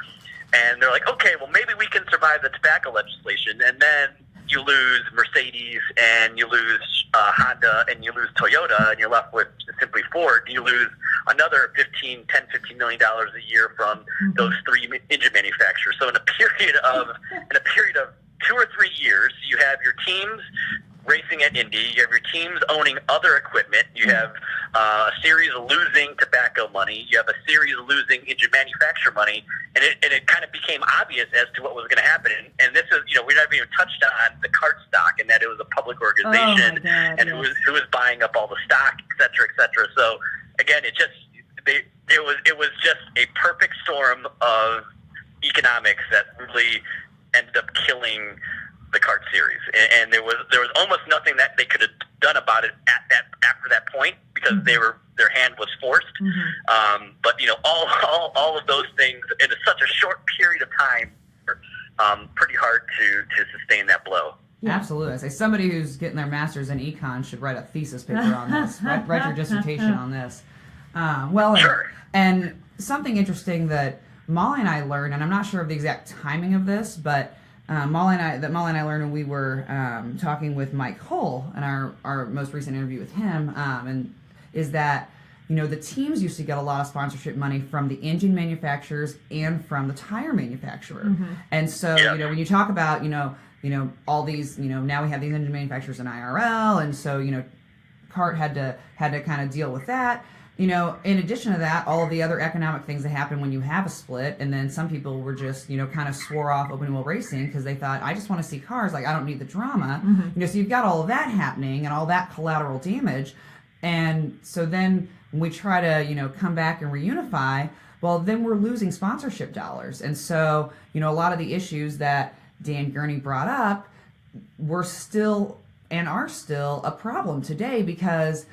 And they're like, okay, well, maybe we can survive the tobacco legislation. And then you lose Mercedes and you lose Honda and you lose Toyota and you're left with simply Ford. You lose another $15 million a year from those three engine manufacturers. So in a period of 2 or 3 years, you have your teams racing at Indy, you have your teams owning other equipment, you have a series losing tobacco money, you have a series losing engine manufacturer money, and it kind of became obvious as to what was going to happen. And this is, we never even touched on the kart stock and that it was a public organization and who was buying up all the stock, et cetera. So again, it was just a perfect storm of economics that really ended up killing the kart series, and there was almost nothing that they could have done about it after that point because their hand was forced. But all of those things in such a short period of time are pretty hard to sustain that blow. Yeah. Absolutely. I say somebody who's getting their master's in econ should write a thesis paper on this. write your dissertation on this. Sure. And something interesting that Molly and I learned, and I'm not sure of the exact timing of this, but Molly and I learned when we were talking with Mike Hull in our most recent interview with him, and is that the teams used to get a lot of sponsorship money from the engine manufacturers and from the tire manufacturer, and so when you talk about all these now we have these engine manufacturers in IRL, and so CART had to kind of deal with that. In addition to that, all of the other economic things that happen when you have a split, and then some people were just, kind of swore off open wheel racing because they thought, I just want to see cars, like I don't need the drama. So you've got all of that happening and all that collateral damage, and so then when we try to, come back and reunify, well, then we're losing sponsorship dollars, and so a lot of the issues that Dan Gurney brought up were still and are still a problem today because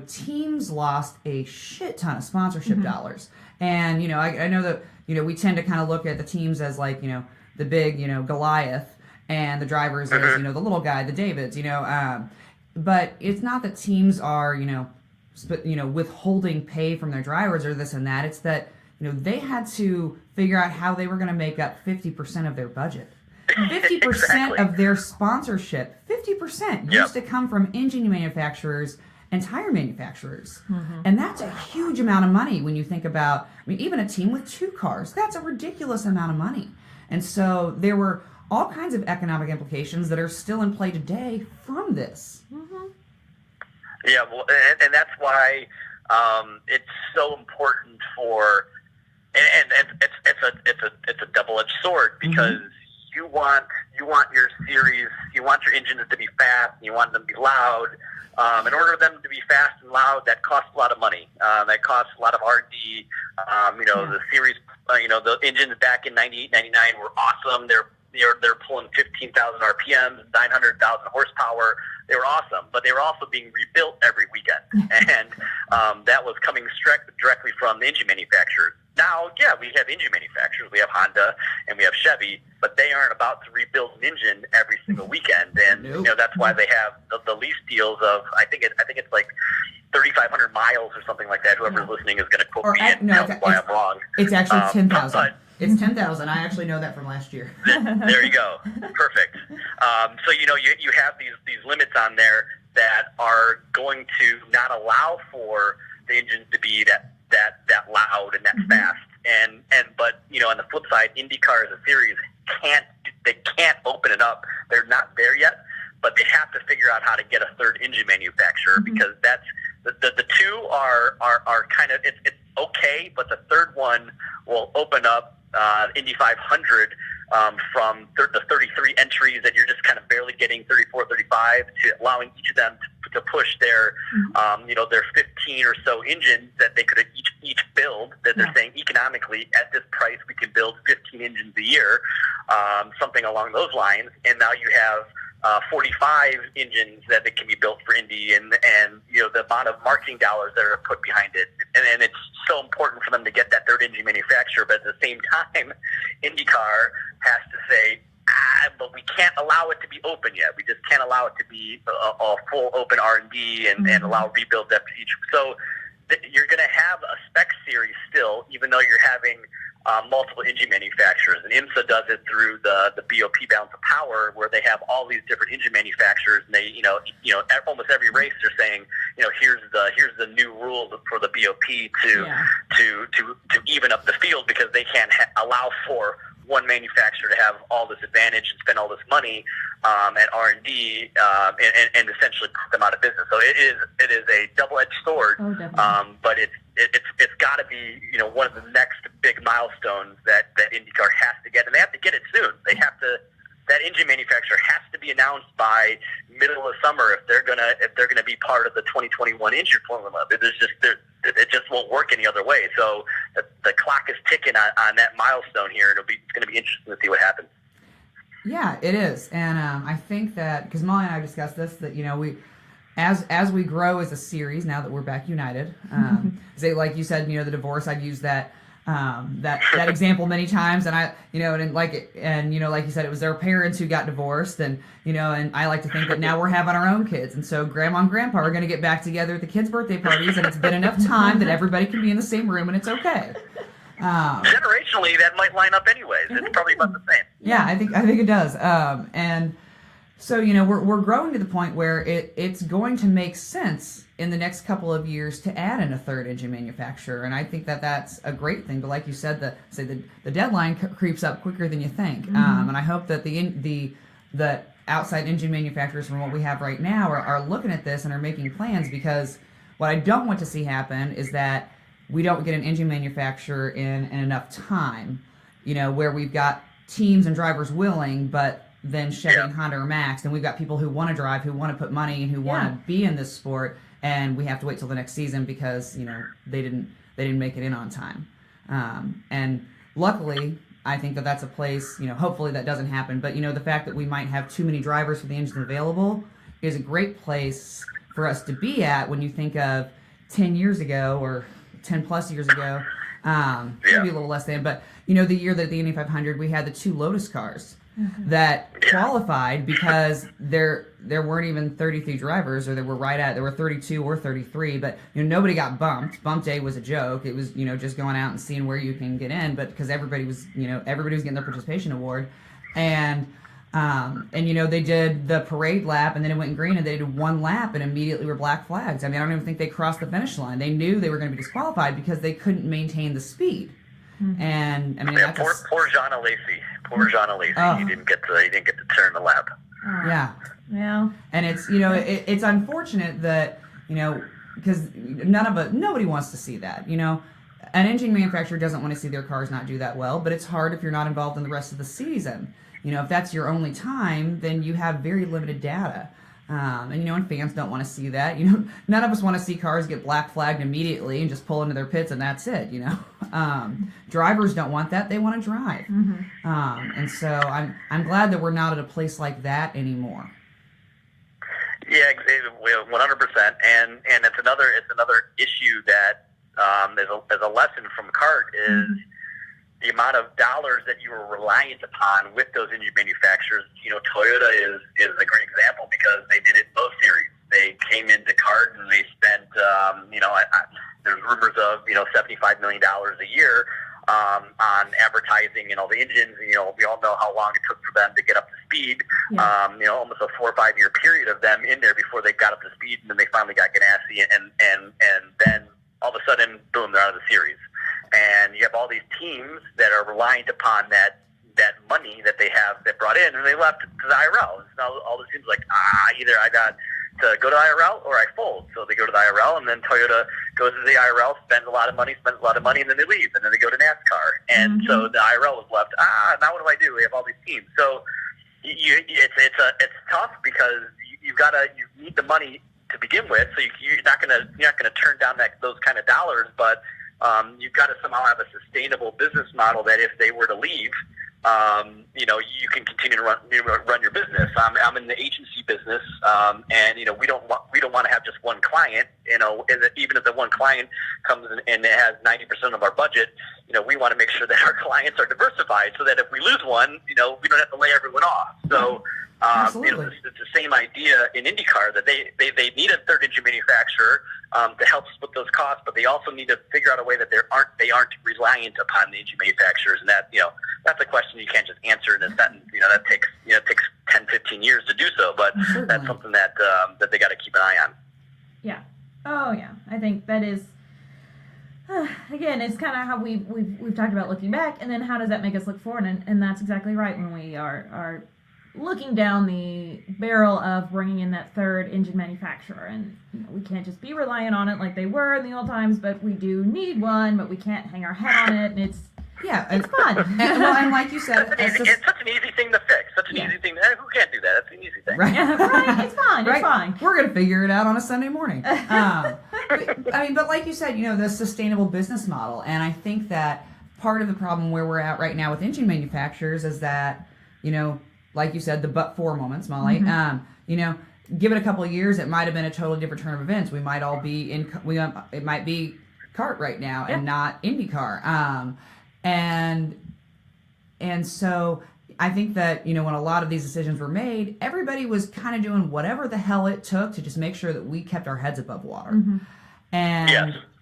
teams lost a shit ton of sponsorship dollars, and I know that we tend to kind of look at the teams as like the big Goliath and the drivers as the little guy, the Davids, but it's not that teams are withholding pay from their drivers or this and that. It's that they had to figure out how they were going to make up 50% of their budget. 50% Exactly. of their sponsorship, 50% used to come from engine manufacturers and tire manufacturers. And that's a huge amount of money when you think about, even a team with 2 cars, that's a ridiculous amount of money. And so there were all kinds of economic implications that are still in play today from this. Yeah, well, and that's why it's so important for, and it's a double-edged sword because you want your series, you want your engines to be fast, and you want them to be loud. In order for them to be fast and loud, that costs a lot of money. That costs a lot of R&D. The series, the engines back in 98, 99 were awesome. They're pulling 15,000 RPMs, 900,000 horsepower. They were awesome, but they were also being rebuilt every weekend, and that was coming directly from the engine manufacturers. Now, we have engine manufacturers. We have Honda and we have Chevy, but they aren't about to rebuild an engine every single weekend, and that's why they have the lease deals of I think it's like 3,500 miles or something like that. Whoever's listening is going to quote me and tell me why I'm wrong. It's actually 10,000. It's 10,000. I actually know that from last year. There you go. Perfect. So you have these limits on there that are going to not allow for the engines to be that loud and that fast. But on the flip side, INDYCAR as a series can't open it up. They're not there yet, but they have to figure out how to get a third engine manufacturer because that's the two are kind of it's okay, but the third one will open up Indy 500 from the 33 entries that you're just kind of barely getting 34, 35 to allowing each of them to push their their 15 or so engines that they could each build that they're saying economically at this price we can build 15 engines a year, something along those lines. And now you have 45 engines that can be built for Indy, and the amount of marketing dollars that are put behind it, and it's so important for them to get that third engine manufacturer. But at the same time, INDYCAR has to say, but we can't allow it to be open yet. We just can't allow it to be a full open R&D and allow rebuilds after each. So you're going to have a spec series still, even though you're having multiple engine manufacturers. And IMSA does it through the BOP Balance of Power, where they have all these different engine manufacturers, and they, almost every race they're saying, here's the new rules for the BOP to even up the field, because they can't allow for one manufacturer to have all this advantage and spend all this money at R&D and essentially put them out of business. So it is a double-edged sword, but it's got to be one of the next big milestones that INDYCAR has to get, and they have to get it soon. That engine manufacturer has to be announced by middle of summer if they're gonna be part of the 2021 engine formula. It just won't work any other way. So the clock is ticking on that milestone here, and it's going to be interesting to see what happens. Yeah, it is, and I think that because Molly and I discussed this, that we, as we grow as a series, now that we're back united, say like you said, the divorce. I've used that example many times, and like you said, it was their parents who got divorced, and and I like to think that now we're having our own kids, and so grandma and grandpa are going to get back together at the kids' birthday parties, and it's been enough time that everybody can be in the same room, and it's okay. Generationally, that might line up anyways. It's probably about the same. Yeah, I think it does. And so we're growing to the point where it's going to make sense in the next couple of years to add in a third engine manufacturer, and I think that that's a great thing. But like you said, the deadline creeps up quicker than you think, and I hope that the outside engine manufacturers from what we have right now are looking at this and are making plans, because what I don't want to see happen is that we don't get an engine manufacturer in enough time, where we've got teams and drivers willing, but then Chevy and Honda are maxed, and we've got people who want to drive, who want to put money, and who want to be in this sport, and we have to wait till the next season because they didn't make it in on time. And luckily, I think that that's a place, hopefully that doesn't happen, but the fact that we might have too many drivers for the engines available is a great place for us to be at when you think of 10 years ago or 10 plus years ago, maybe a little less than, but the year that the Indy 500, we had the 2 Lotus cars that qualified because there weren't even 33 drivers, or there were 32 or 33, but nobody got bumped. Bump day was a joke. It was just going out and seeing where you can get in, but because everybody was getting their participation award, and they did the parade lap, and then it went green, and they did one lap, and immediately were black flags. I mean, I don't even think they crossed the finish line. They knew they were going to be disqualified because they couldn't maintain the speed. And I mean, poor John Alesi. Poor John Alesi. He didn't get to turn the lap. Yeah. And it's it's unfortunate that because nobody wants to see that. An engine manufacturer doesn't want to see their cars not do that well, but it's hard if you're not involved in the rest of the season. If that's your only time, then you have very limited data. And fans don't want to see that. None of us want to see cars get black flagged immediately and just pull into their pits and that's it. Drivers don't want that; they want to drive. And so I'm glad that we're not at a place like that anymore. Yeah, 100%. And it's another issue that as a lesson from CART is. The amount of dollars that you were reliant upon with those engine manufacturers. Toyota is a great example because they did it in both series. They came into CART and they spent, there's rumors of, $75 million a year on advertising and all the engines. We all know how long it took for them to get up to speed. Almost a 4 or 5 year period of them in there before they got up to speed, and then they finally got Ganassi, and then all of a sudden, boom, they're out of the series. And you have all these teams that are reliant upon that money that they have that brought in, and they left to the IRL. And now all the teams are like, either I got to go to IRL or I fold. So they go to the IRL, and then Toyota goes to the IRL, spends a lot of money, and then they leave, and then they go to NASCAR. And so the IRL is left. Now what do I do? We have all these teams. So it's tough because you need the money to begin with. So you're not gonna turn down those kind of dollars, but you've got to somehow have a sustainable business model that if they were to leave, you can continue to run your business. I'm in the agency business, and we don't want to have just one client. Even if the one client comes in and it has 90% of our budget, we want to make sure that our clients are diversified so that if we lose one, we don't have to lay everyone off. So. It's the same idea in INDYCAR that they need a third engine manufacturer to help split those costs, but they also need to figure out a way that they aren't reliant upon the engine manufacturers, and that that's a question you can't just answer in a sentence. That takes 10, 15 years to do so, but Certainly. that's something that they got to keep an eye on. Yeah. Oh yeah. I think that is. Again, it's kind of how we've talked about looking back, and then how does that make us look forward? And that's exactly right. When we are looking down the barrel of bringing in that third engine manufacturer, and we can't just be reliant on it like they were in the old times, but we do need one, but we can't hang our head on it, and it's fun. And like you said, it's such an easy thing to fix. Such an easy thing. Who can't do that? That's an easy thing. Right. Right. It's fine. Right. It's fine. We're going to figure it out on a Sunday morning. But like you said, the sustainable business model. And I think that part of the problem where we're at right now with engine manufacturers is that, like you said, the but-for moments, Molly. Give it a couple of years, it might have been a totally different turn of events. We might all be it might be kart right now and not INDYCAR. And so I think that, when a lot of these decisions were made, everybody was kind of doing whatever the hell it took to just make sure that we kept our heads above water. Mm-hmm.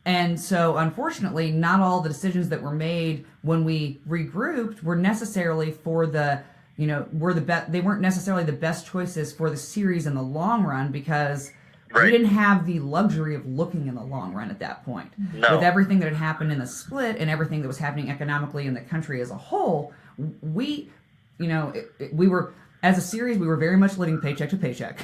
And so, unfortunately, not all the decisions that were made when we regrouped were necessarily for the, they weren't necessarily the best choices for the series in the long run, because we didn't have the luxury of looking in the long run at that point. No. With everything that had happened in the split and everything that was happening economically in the country as a whole, we were, as a series, we were very much living paycheck to paycheck,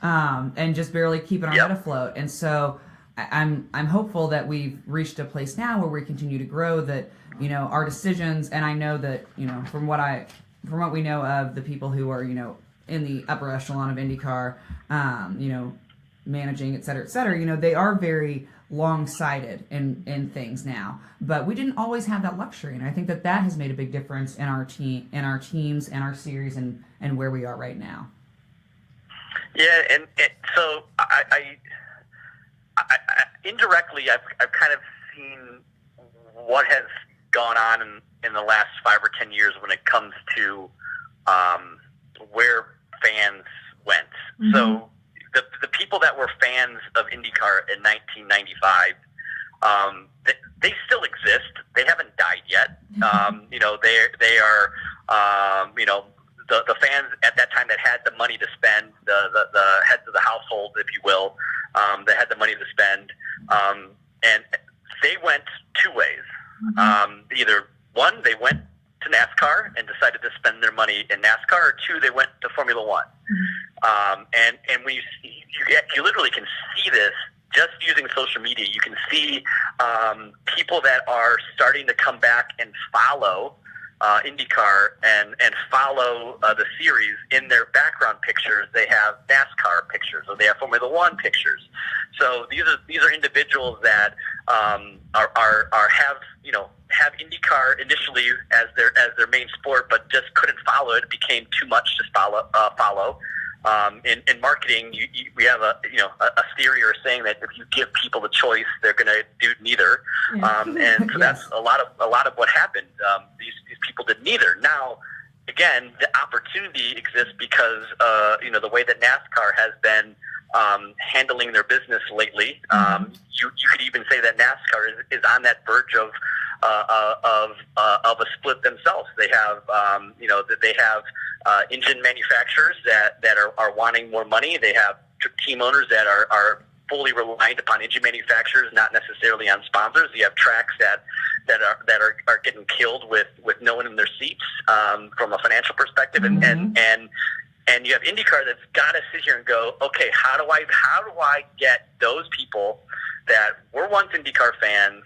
and just barely keeping our head afloat. And so I'm hopeful that we've reached a place now where we continue to grow, that, our decisions, and I know that, from what we know of the people who are, in the upper echelon of INDYCAR, managing, et cetera, they are very long-sighted in things now, but we didn't always have that luxury, and I think that has made a big difference in our teams and our series and where we are right now. Yeah, and so I indirectly I've kind of seen what has gone on in the last 5 or 10 years when it comes to where fans went. Mm-hmm. So the people that were fans of INDYCAR in 1995, they still exist. They haven't died yet. They are, the fans at that time that had the money to spend, the heads of the household, if you will, that had the money to spend, and they went two ways. Mm-hmm. Either one, they went to NASCAR and decided to spend their money in NASCAR, or two, they went to Formula One. Mm-hmm. And when you literally can see this just using social media. You can see people that are starting to come back and follow INDYCAR and follow the series. In their background pictures, they have NASCAR pictures, or they have Formula One pictures. So these are individuals that have INDYCAR initially as their main sport, but just couldn't follow it. It became too much to follow. In marketing, we have a theory or saying that if you give people the choice, they're going to do neither. Yeah. And so that's a lot of what happened. These people did neither. Now, again, the opportunity exists because the way that NASCAR has been handling their business lately. You could even say that NASCAR is on that verge of a split themselves. They have engine manufacturers that are wanting more money. They have team owners that are fully reliant upon engine manufacturers, not necessarily on sponsors. You have tracks that are getting killed with no one in their seats from a financial perspective, mm-hmm. and you have INDYCAR that's got to sit here and go, okay, how do I get those people that were once INDYCAR fans,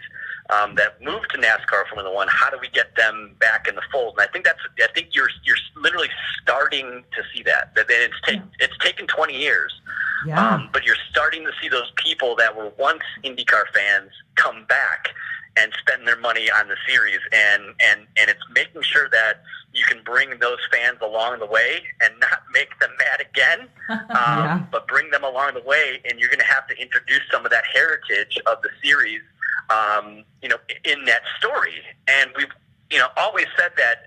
that moved to NASCAR Formula One? How do we get them back in the fold? And I think you're literally starting to see that. It's taken 20 years, but you're starting to see those people that were once INDYCAR fans come back and spend their money on the series, and it's making sure that you can bring those fans along the way and not make them mad again, but bring them along the way, and you're going to have to introduce some of that heritage of the series, in that story. And we've, always said that,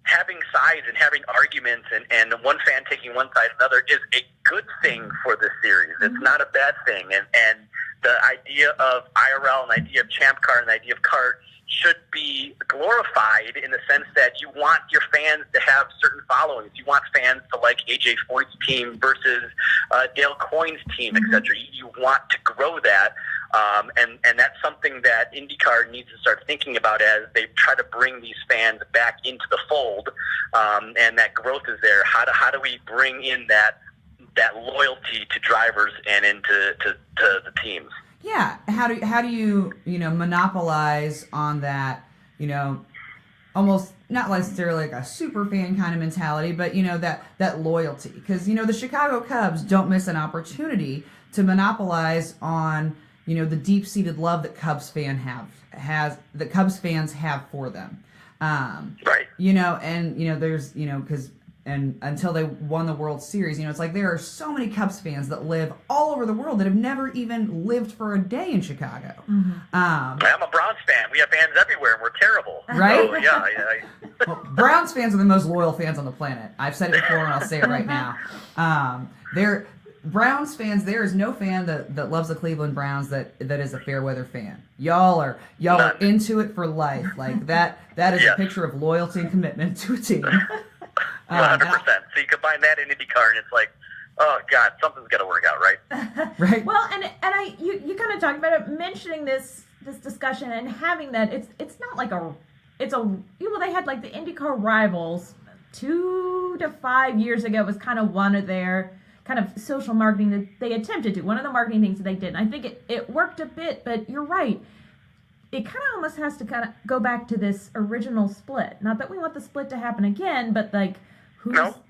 having sides and having arguments and one fan taking one side and another is a good thing for this series. It's not a bad thing. And the idea of IRL and the idea of Champ Car and the idea of kart should be glorified in the sense that you want your fans to have certain followings. You want fans to like AJ Foyt's team versus Dale Coyne's team, etc. You want to grow that. And that's something that INDYCAR needs to start thinking about as they try to bring these fans back into the fold, and that growth is there. How do we bring in that loyalty to drivers and into to the teams? Yeah, how do you monopolize on that, almost not necessarily like a super fan kind of mentality, but that loyalty, because the Chicago Cubs don't miss an opportunity to monopolize on the deep-seated love that Cubs fans have for them. Right. There's because and until they won the World Series, it's like there are so many Cubs fans that live all over the world that have never even lived for a day in Chicago. I'm a Browns fan. We have fans everywhere, and we're terrible. Right? So, yeah. Well, Browns fans are the most loyal fans on the planet. I've said it before, and I'll say it right now. Browns fans, there is no fan that loves the Cleveland Browns that is a fair weather fan. Y'all are into it for life. Like that is a picture of loyalty and commitment to a team. 100%. So you combine that in INDYCAR, and it's like, oh God, something's got to work out, right? Right. Well, and you kind of talked about it, mentioning this discussion and having that. It's not like they had like the INDYCAR rivals 2 to 5 years ago was kind of one of their kind of social marketing that they attempted to. One of the marketing things that they did. And I think it worked a bit, but you're right. It kind of almost has to kind of go back to this original split. Not that we want the split to happen again, but like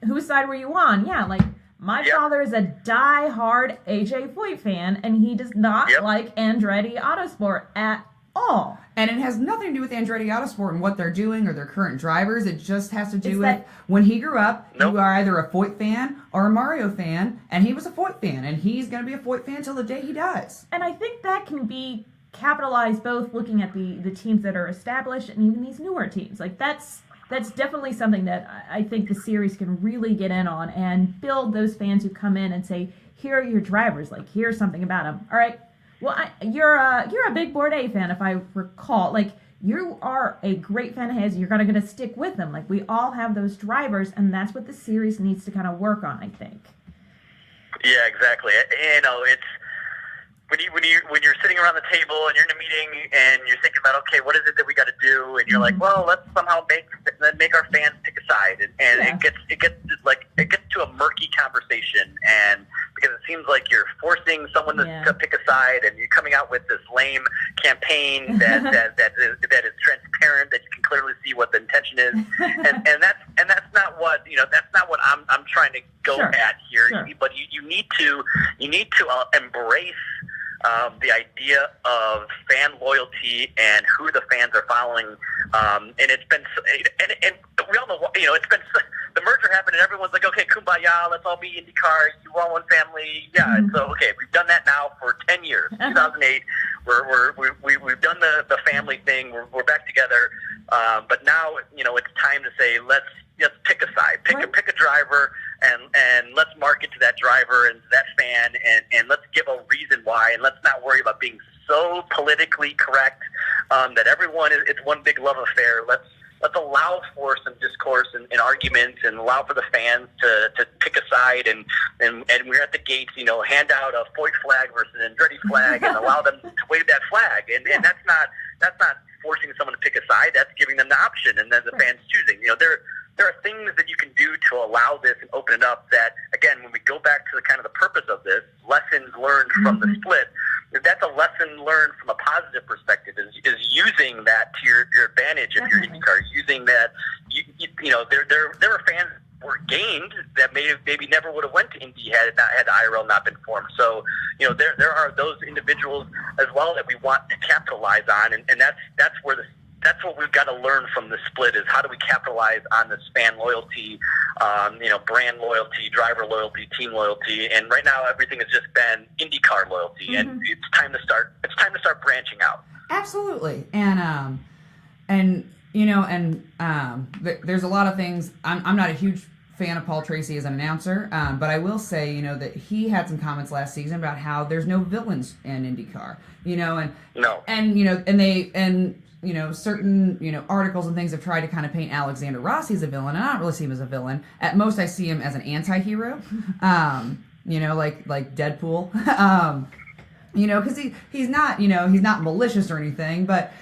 whose side were you on? Yeah, like my father is a die-hard AJ Foyt fan, and he does not like Andretti Autosport at all. And it has nothing to do with Andretti Autosport and what they're doing or their current drivers. It just has to do with when he grew up, you are either a Foyt fan or a Mario fan, and he was a Foyt fan, and he's going to be a Foyt fan till the day he dies. And I think that can be capitalized both looking at the teams that are established and even these newer teams. Like that's definitely something that I think the series can really get in on and build those fans who come in and say, here are your drivers, like here's something about them. All right, well, you're a big Board A fan, if I recall. Like you are a great fan of his. You're going to stick with them. Like we all have those drivers, and that's what the series needs to kind of work on, I think. Yeah, exactly. It's when you're sitting around the table and you're in a meeting and you're thinking about, okay, what is it that we got to do? And you're like, well, let's somehow make our fans pick a side, and it gets to a murky conversation, and because it seems like you're forcing someone to pick a side, and you're coming out with this lame campaign that is transparent, that you can clearly see what the intention is, and that's not what I'm trying to go at here. Sure. But you need to embrace the idea of fan loyalty and who the fans are following, and it's been and we all know it's been the merger happened and everyone's like, okay, kumbaya, let's all be INDYCAR, you all one family, So okay, we've done that now for 10 years. 2008, we've done the family thing. We're back together, but now it's time to say let's pick a side, pick a driver, and let's market to that driver and to that fan, and let's give a reason why, and let's not worry about being so politically correct that everyone it's one big love affair. Let's allow for some discourse and arguments, and allow for the fans to pick a side, and we're at the gates, hand out a Foyt flag versus an Andretti flag, and allow them to wave that flag, and that's not forcing someone to pick a side. That's giving them the option, and then the fans choosing. There are things that you can do to allow this and open it up that, again, when we go back to the kind of the purpose of this, lessons learned from the split, that's a lesson learned from a positive perspective, is using that to your advantage if you're INDYCAR, using that, there are fans who were gained that maybe never would have went to Indy had IRL not been formed. So, there are those individuals as well that we want to capitalize on, and that's what we've got to learn from the split, is how do we capitalize on this fan loyalty, brand loyalty, driver loyalty, team loyalty, and right now everything has just been INDYCAR loyalty, and it's time to start branching out. Absolutely, and and there's a lot of things. I'm not a huge fan of Paul Tracy as an announcer, but I will say, that he had some comments last season about how there's no villains in IndyCar, and certain, articles and things have tried to kind of paint Alexander Rossi as a villain, and I don't really see him as a villain. At most, I see him as an anti-hero, like Deadpool, because he's not, he's not malicious or anything, but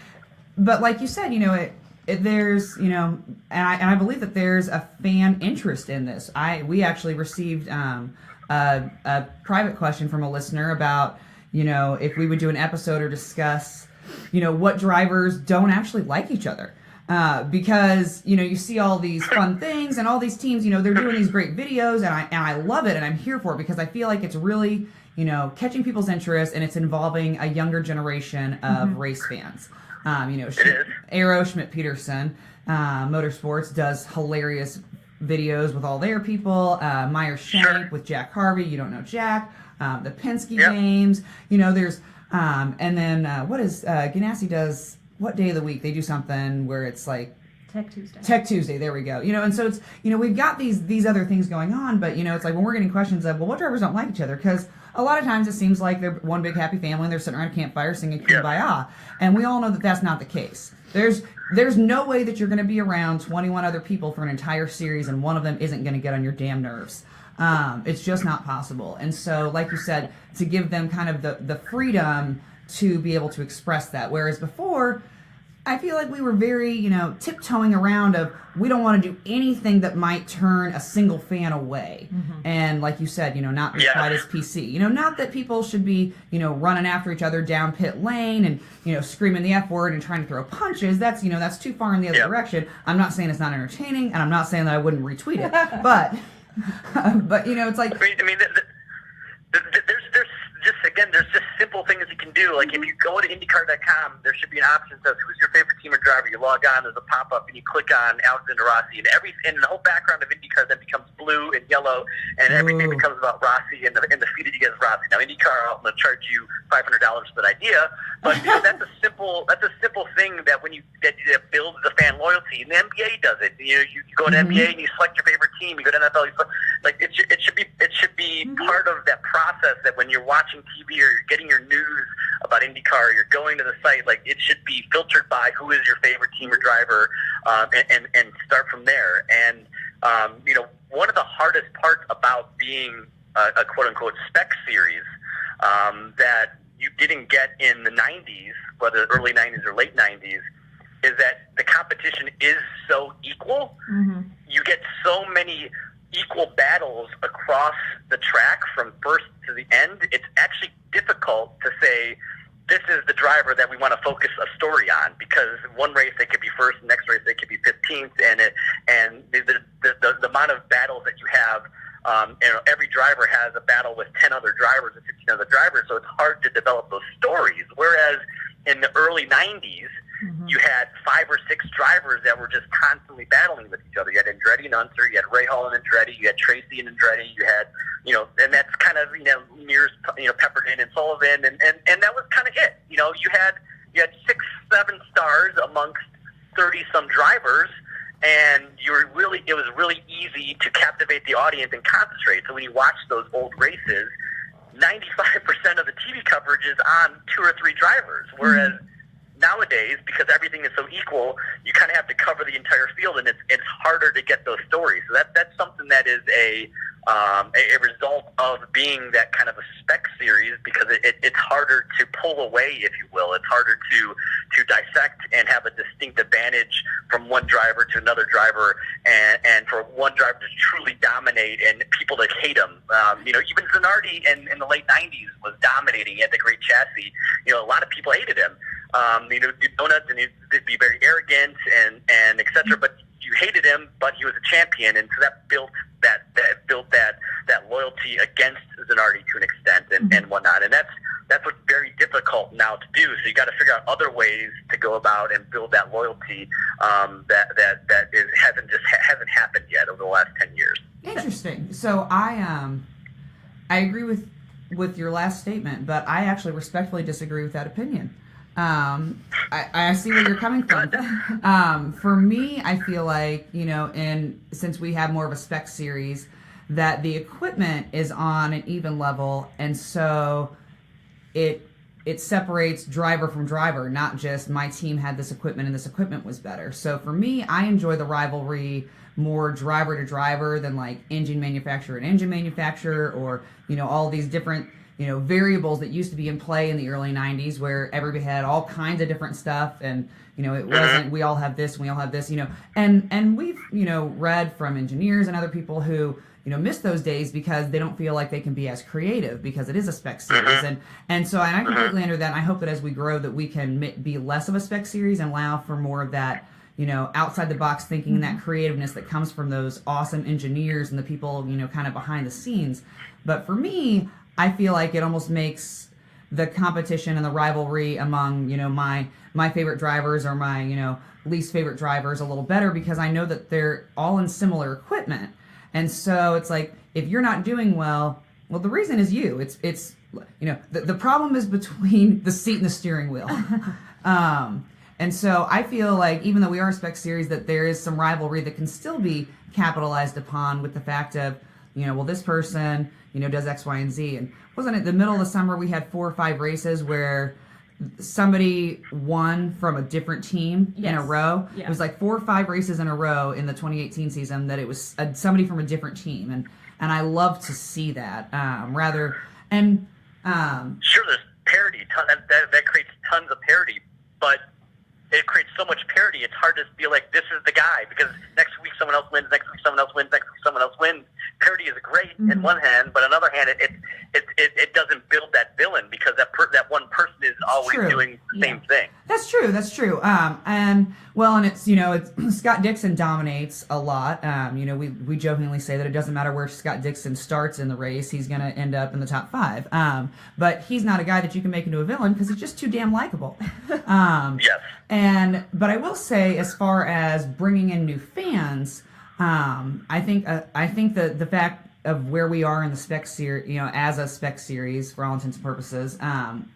like you said, there's, and I believe that there's a fan interest in this. We actually received a private question from a listener about, if we would do an episode or discuss, what drivers don't actually like each other. Because, you see all these fun things and all these teams, they're doing these great videos, and I love it, and I'm here for it because I feel like it's really, catching people's interest, and it's involving a younger generation of race fans. Aero Schmidt-Peterson Motorsports does hilarious videos with all their people. Meyer Shank with Jack Harvey. You don't know Jack. The Penske games. There's and then what is Ganassi does? What day of the week they do something where it's like Tech Tuesday. There we go. And so it's we've got these other things going on, but it's like when we're getting questions of, well, what drivers don't like each other? Because a lot of times it seems like they're one big happy family and they're sitting around a campfire singing Kumbaya, and we all know that that's not the case. There's no way that you're going to be around 21 other people for an entire series and one of them isn't going to get on your damn nerves. It's just not possible. And so, like you said, to give them kind of the freedom to be able to express that, whereas before, I feel like we were very, tiptoeing around of, we don't want to do anything that might turn a single fan away. And like you said, not be quite as PC. Not that people should be, running after each other down pit lane and, screaming the F word and trying to throw punches. That's, that's too far in the other direction. I'm not saying it's not entertaining, and I'm not saying that I wouldn't retweet it. but it's like... I mean there's just simple things you can do. Like if you go to INDYCAR.com, there should be an option that says who's your favorite team or driver. You log on, there's a pop up, and you click on Alexander Rossi, and the whole background of INDYCAR then becomes blue and yellow, and everything becomes about Rossi and the feed that you get is Rossi. Now INDYCAR, I'm going to charge you $500 for that idea, but that's a simple thing that when that builds the fan loyalty. And the NBA does it. You go to NBA and you select your favorite team. You go to NFL, it should be part of that process that when you're watching TV or you're getting your news about IndyCar, you're going to the site, like it should be filtered by who is your favorite team or driver, and start from there. And one of the hardest parts about being a quote unquote spec series that you didn't get in the 90s, whether early 90s or late 90s, is that the competition is so equal. You get so many equal battles across the track from first to the end. It's actually difficult to say this is the driver that we want to focus a story on, because one race they could be first, the next race they could be 15th, and the amount of battles that you have. Every driver has a battle with 10 other drivers and 15 other drivers, so it's hard to develop those stories. Whereas in the early 90s, you had 5 or 6 drivers that were just constantly battling with each other. You had Andretti and Unser, you had Ray Hall and Andretti, you had Tracy and Andretti, you had, and that's kind of, Mears, peppered in and Sullivan, and that was kind of it. You had 6, 7 stars amongst 30-some drivers, and it was really easy to captivate the audience and concentrate. So when you watch those old races, 95% of the TV coverage is on 2 or 3 drivers, whereas nowadays, because everything is so equal, you kind of have to cover the entire field, and it's harder to get those stories. So that's something that is a result of being that kind of a spec series, because it's harder to pull away, if you will. It's harder to dissect and have a distinct advantage from one driver to another driver, and for one driver to truly dominate and people to hate him. Even Zanardi in the late 90s was dominating. He had the great chassis. A lot of people hated him. Do donuts, and he'd be very arrogant and et cetera, but you hated him, but he was a champion, and so that built that loyalty against Zanardi to an extent, and whatnot. And that's what's very difficult now to do. So you got to figure out other ways to go about and build that loyalty that hasn't happened yet over the last 10 years. Interesting. So I agree with your last statement, but I actually respectfully disagree with that opinion. I see where you're coming from. For me, I feel like, and since we have more of a spec series, that the equipment is on an even level, and so it separates driver from driver, not just my team had this equipment and this equipment was better. So for me, I enjoy the rivalry more driver to driver than like engine manufacturer and engine manufacturer, or all these different variables that used to be in play in the early 90s where everybody had all kinds of different stuff, and it wasn't we all have this, we all have this, and we've read from engineers and other people who miss those days because they don't feel like they can be as creative because it is a spec series, and so I completely under that. And I hope that as we grow that we can be less of a spec series and allow for more of that outside the box thinking and that creativeness that comes from those awesome engineers and the people kind of behind the scenes. But for me, I feel like it almost makes the competition and the rivalry among, my favorite drivers or my, least favorite drivers a little better because I know that they're all in similar equipment. And so it's like, if you're not doing well, the reason is you. It's the problem is between the seat and the steering wheel. And so I feel like even though we are a spec series, that there is some rivalry that can still be capitalized upon with the fact of, this person, does X, Y, and Z. And wasn't it the middle of the summer we had 4 or 5 races where somebody won from a different team in a row? Yeah. It was like 4 or 5 races in a row in the 2018 season that it was somebody from a different team. And I love to see that sure, there's parity. That creates tons of parity, but it creates so much parity, it's hard to feel like this is the guy, because next week someone else wins, next week someone else wins, next week someone else wins. Parity is great in one hand, but on the other hand, it doesn't build that villain because that one person is always doing the same thing. That's true. And it's Scott Dixon dominates a lot. We jokingly say that it doesn't matter where Scott Dixon starts in the race, he's going to end up in the top 5. But he's not a guy that you can make into a villain because he's just too damn likable. Yes. But I will say, as far as bringing in new fans, I think the fact of where we are in the spec series, as a spec series for all intents and purposes,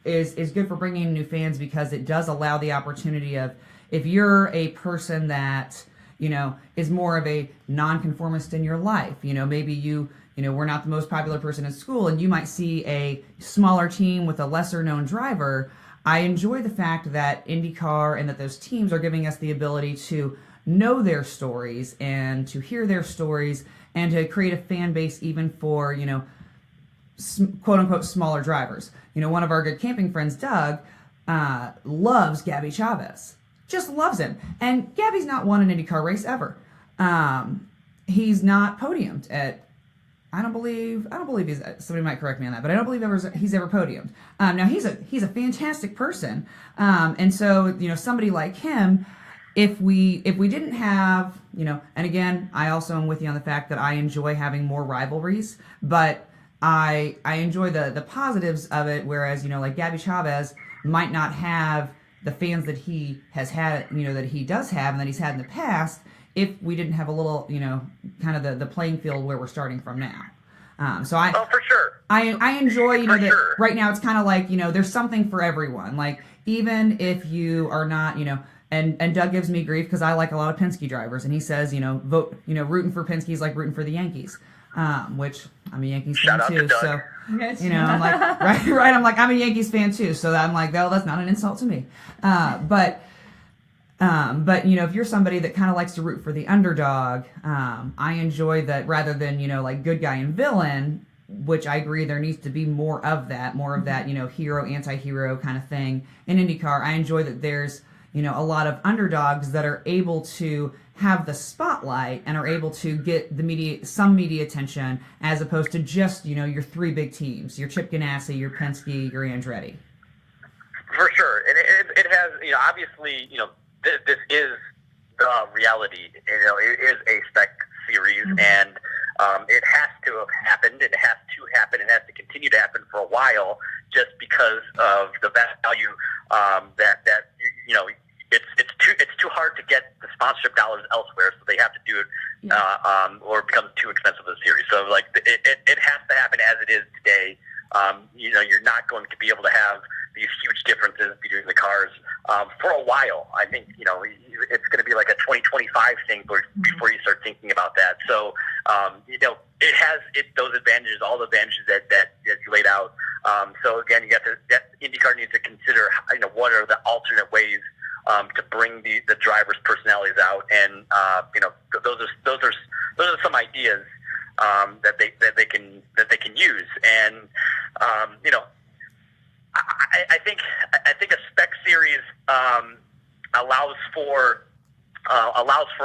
is good for bringing in new fans because it does allow the opportunity of, if you're a person that is more of a nonconformist in your life, maybe we're not the most popular person in school, and you might see a smaller team with a lesser known driver. I enjoy the fact that INDYCAR and that those teams are giving us the ability to know their stories and to hear their stories and to create a fan base even for, quote unquote smaller drivers. One of our good camping friends, Doug, loves Gabby Chavez. Just loves him. And Gabby's not won an INDYCAR race ever. He's not podiumed at, I don't believe he's, somebody might correct me on that, but I don't believe he's ever podiumed. Now he's a fantastic person. And so, somebody like him, if we didn't have, and again, I also am with you on the fact that I enjoy having more rivalries, but I enjoy the positives of it, whereas, like Gabby Chavez might not have the fans that he has had, that he does have and that he's had in the past, if we didn't have a little, kind of the playing field where we're starting from now. For sure. I enjoy, that sure. Right now it's kind of like, there's something for everyone. Like, even if you are not, and Doug gives me grief because I like a lot of Penske drivers, and he says, vote, rooting for Penske is like rooting for the Yankees, which I'm a Yankees fan too. So, I'm like, right. I'm like, I'm a Yankees fan too. So I'm like, oh, that's not an insult to me. But if you're somebody that kind of likes to root for the underdog, I enjoy that rather than, like good guy and villain, which I agree there needs to be more of that, hero, anti-hero kind of thing in INDYCAR. I enjoy that there's, a lot of underdogs that are able to have the spotlight and are able to get some media attention, as opposed to just, your 3 big teams, your Chip Ganassi, your Penske, your Andretti. For sure. And it has, obviously, this is the reality. It is a spec series, and it has to have happened. It has to happen. It has to continue to happen for a while, just because of the value it's too hard to get the sponsorship dollars elsewhere, so they have to do it, or it becomes too expensive of a series. So it has to happen as it is today. You're not going to be able to have these huge differences between the cars for a while. I think, it's going to be like a 2025 thing before you start thinking about that. So, it has those advantages, all the advantages that you laid out. So again, IndyCar needs to consider, what are the alternate ways to bring the drivers' personalities out, and those are some ideas that they can use, and I think a spec series allows for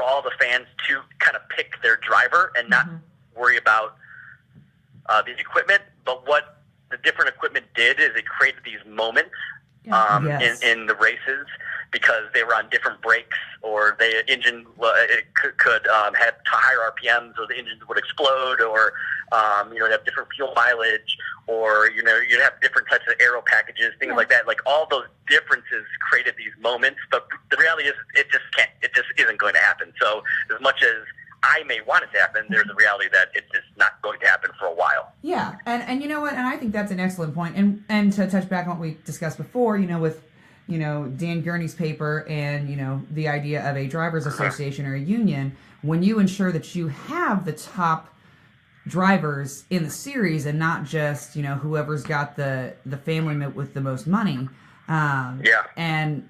all the fans to kind of pick their driver and not worry about the equipment. But what the different equipment did is it created these moments Yes. in the races, because they were on different brakes, or the engine could have higher RPMs, or the engines would explode, or have different fuel mileage, or you'd have different types of aero packages, things like that. Like, all those differences created these moments, but the reality is it just isn't going to happen. So as much as I may want it to happen, there's a reality that it's just not going to happen for a while. Yeah, and you know what? And I think that's an excellent point. And to touch back on what we discussed before, with Dan Gurney's paper and the idea of a drivers association or a union, when you ensure that you have the top drivers in the series and not just whoever's got the family with the most money, and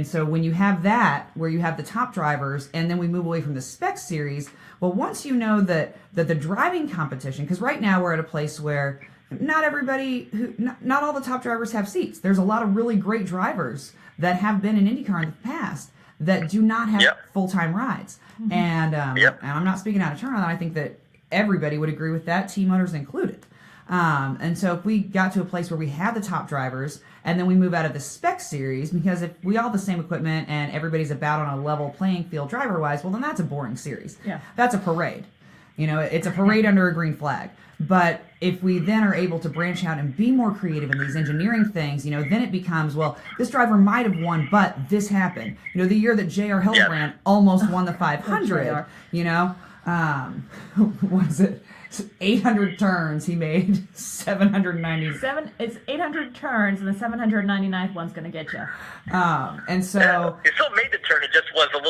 so when you have that, where you have the top drivers, and then we move away from the spec series, well, once you know that the driving competition, because right now we're at a place where not all the top drivers have seats. There's a lot of really great drivers that have been in IndyCar in the past that do not have full-time rides. And I'm not speaking out of turn on that. I think that everybody would agree with that, team owners included. And so if we got to a place where we have the top drivers, and then we move out of the spec series, because if we all have the same equipment and everybody's about on a level playing field driver-wise, well, then that's a boring series. Yeah. That's a parade. It's a parade under a green flag. But if we then are able to branch out and be more creative in these engineering things, then it becomes, well, this driver might have won, but this happened. The year that J.R. Hildebrand almost won the 500, what is it? 800 turns, he made 790. It's 800 turns, and the 799th one's going to get you. And so It still made the turn. It just was it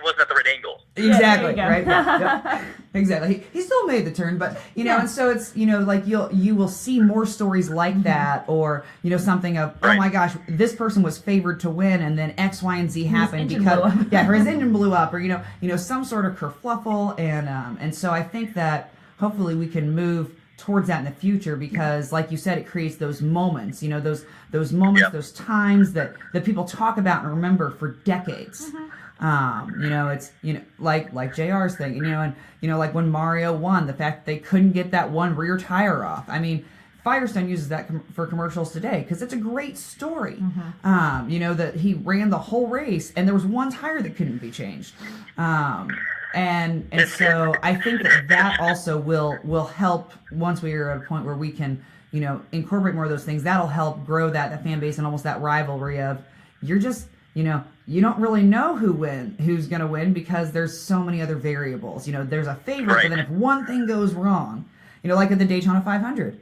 wasn't at the right angle. Exactly, Yeah, right? Yeah. Exactly. He still made the turn, but and so it's like you will see more stories like that, or something of oh my gosh, this person was favored to win, and then X, Y, and Z happened because his engine blew up, or some sort of kerfluffle, and so I think that hopefully we can move towards that in the future, because like you said, it creates those moments, those moments, those times that people talk about and remember for decades. It's like JR's thing, and like when Mario won, the fact they couldn't get that one rear tire off. I mean, Firestone uses that for commercials today because it's a great story. That he ran the whole race and there was one tire that couldn't be changed. And so I think that also will help once we are at a point where we can, incorporate more of those things. That'll help grow that fan base and almost that rivalry of you're just, you don't really know who's going to win because there's so many other variables. There's a favorite, but then if one thing goes wrong, like at the Daytona 500.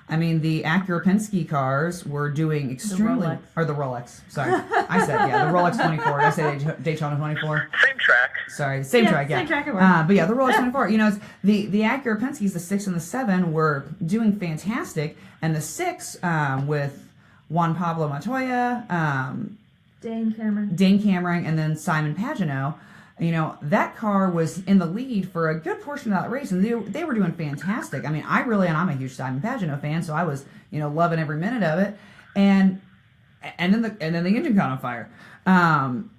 I mean, the Acura Penske cars were doing extremely... Or the Rolex. Sorry. I said, the Rolex 24. Did I say Daytona 24? Same track. Sorry, same track, yeah. Same track it was. But yeah, the Rolex 24. It's the Acura Penske's, the 6 and the 7, were doing fantastic. And the 6, with Juan Pablo Montoya, Dane Cameron, and then Simon Pagenaud, that car was in the lead for a good portion of that race, and they were doing fantastic. I mean, I'm a huge Simon Pagenaud fan, so I was, loving every minute of it. And then the engine caught on fire. And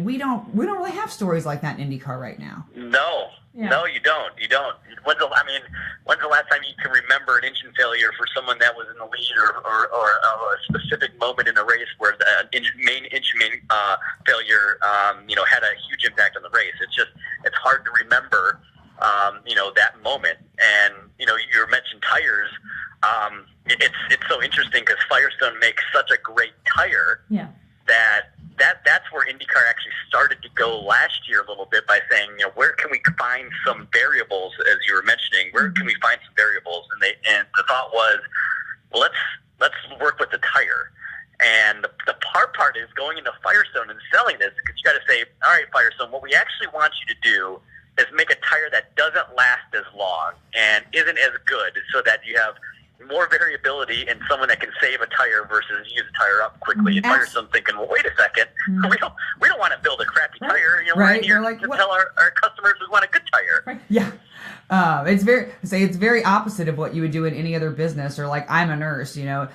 we don't really have stories like that in IndyCar right now. No. Yeah. No, you don't. When's the last time you can remember an engine failure for someone that was in the lead, or a specific moment in a race where the main engine failure, had a huge impact on the race? It's hard to remember, that moment. And, you mentioned tires. It's so interesting because Firestone makes such a great tire that's where IndyCar actually started to go last year a little bit by saying, where can we find some variables, as you were mentioning, where can we find some variables? And the thought was, let's work with the tire. And the hard part is going into Firestone and selling this, because you got to say, all right, Firestone, what we actually want you to do is make a tire that doesn't last as long and isn't as good, so that you have more variability in someone that can save a tire versus use a tire up quickly. And Firestone's thinking, well, wait a second, we don't want to build a crappy tire. You know, we're in here to tell our customers we want a good tire. Right. Yeah. It's very opposite of what you would do in any other business. Or like, I'm a nurse, you know,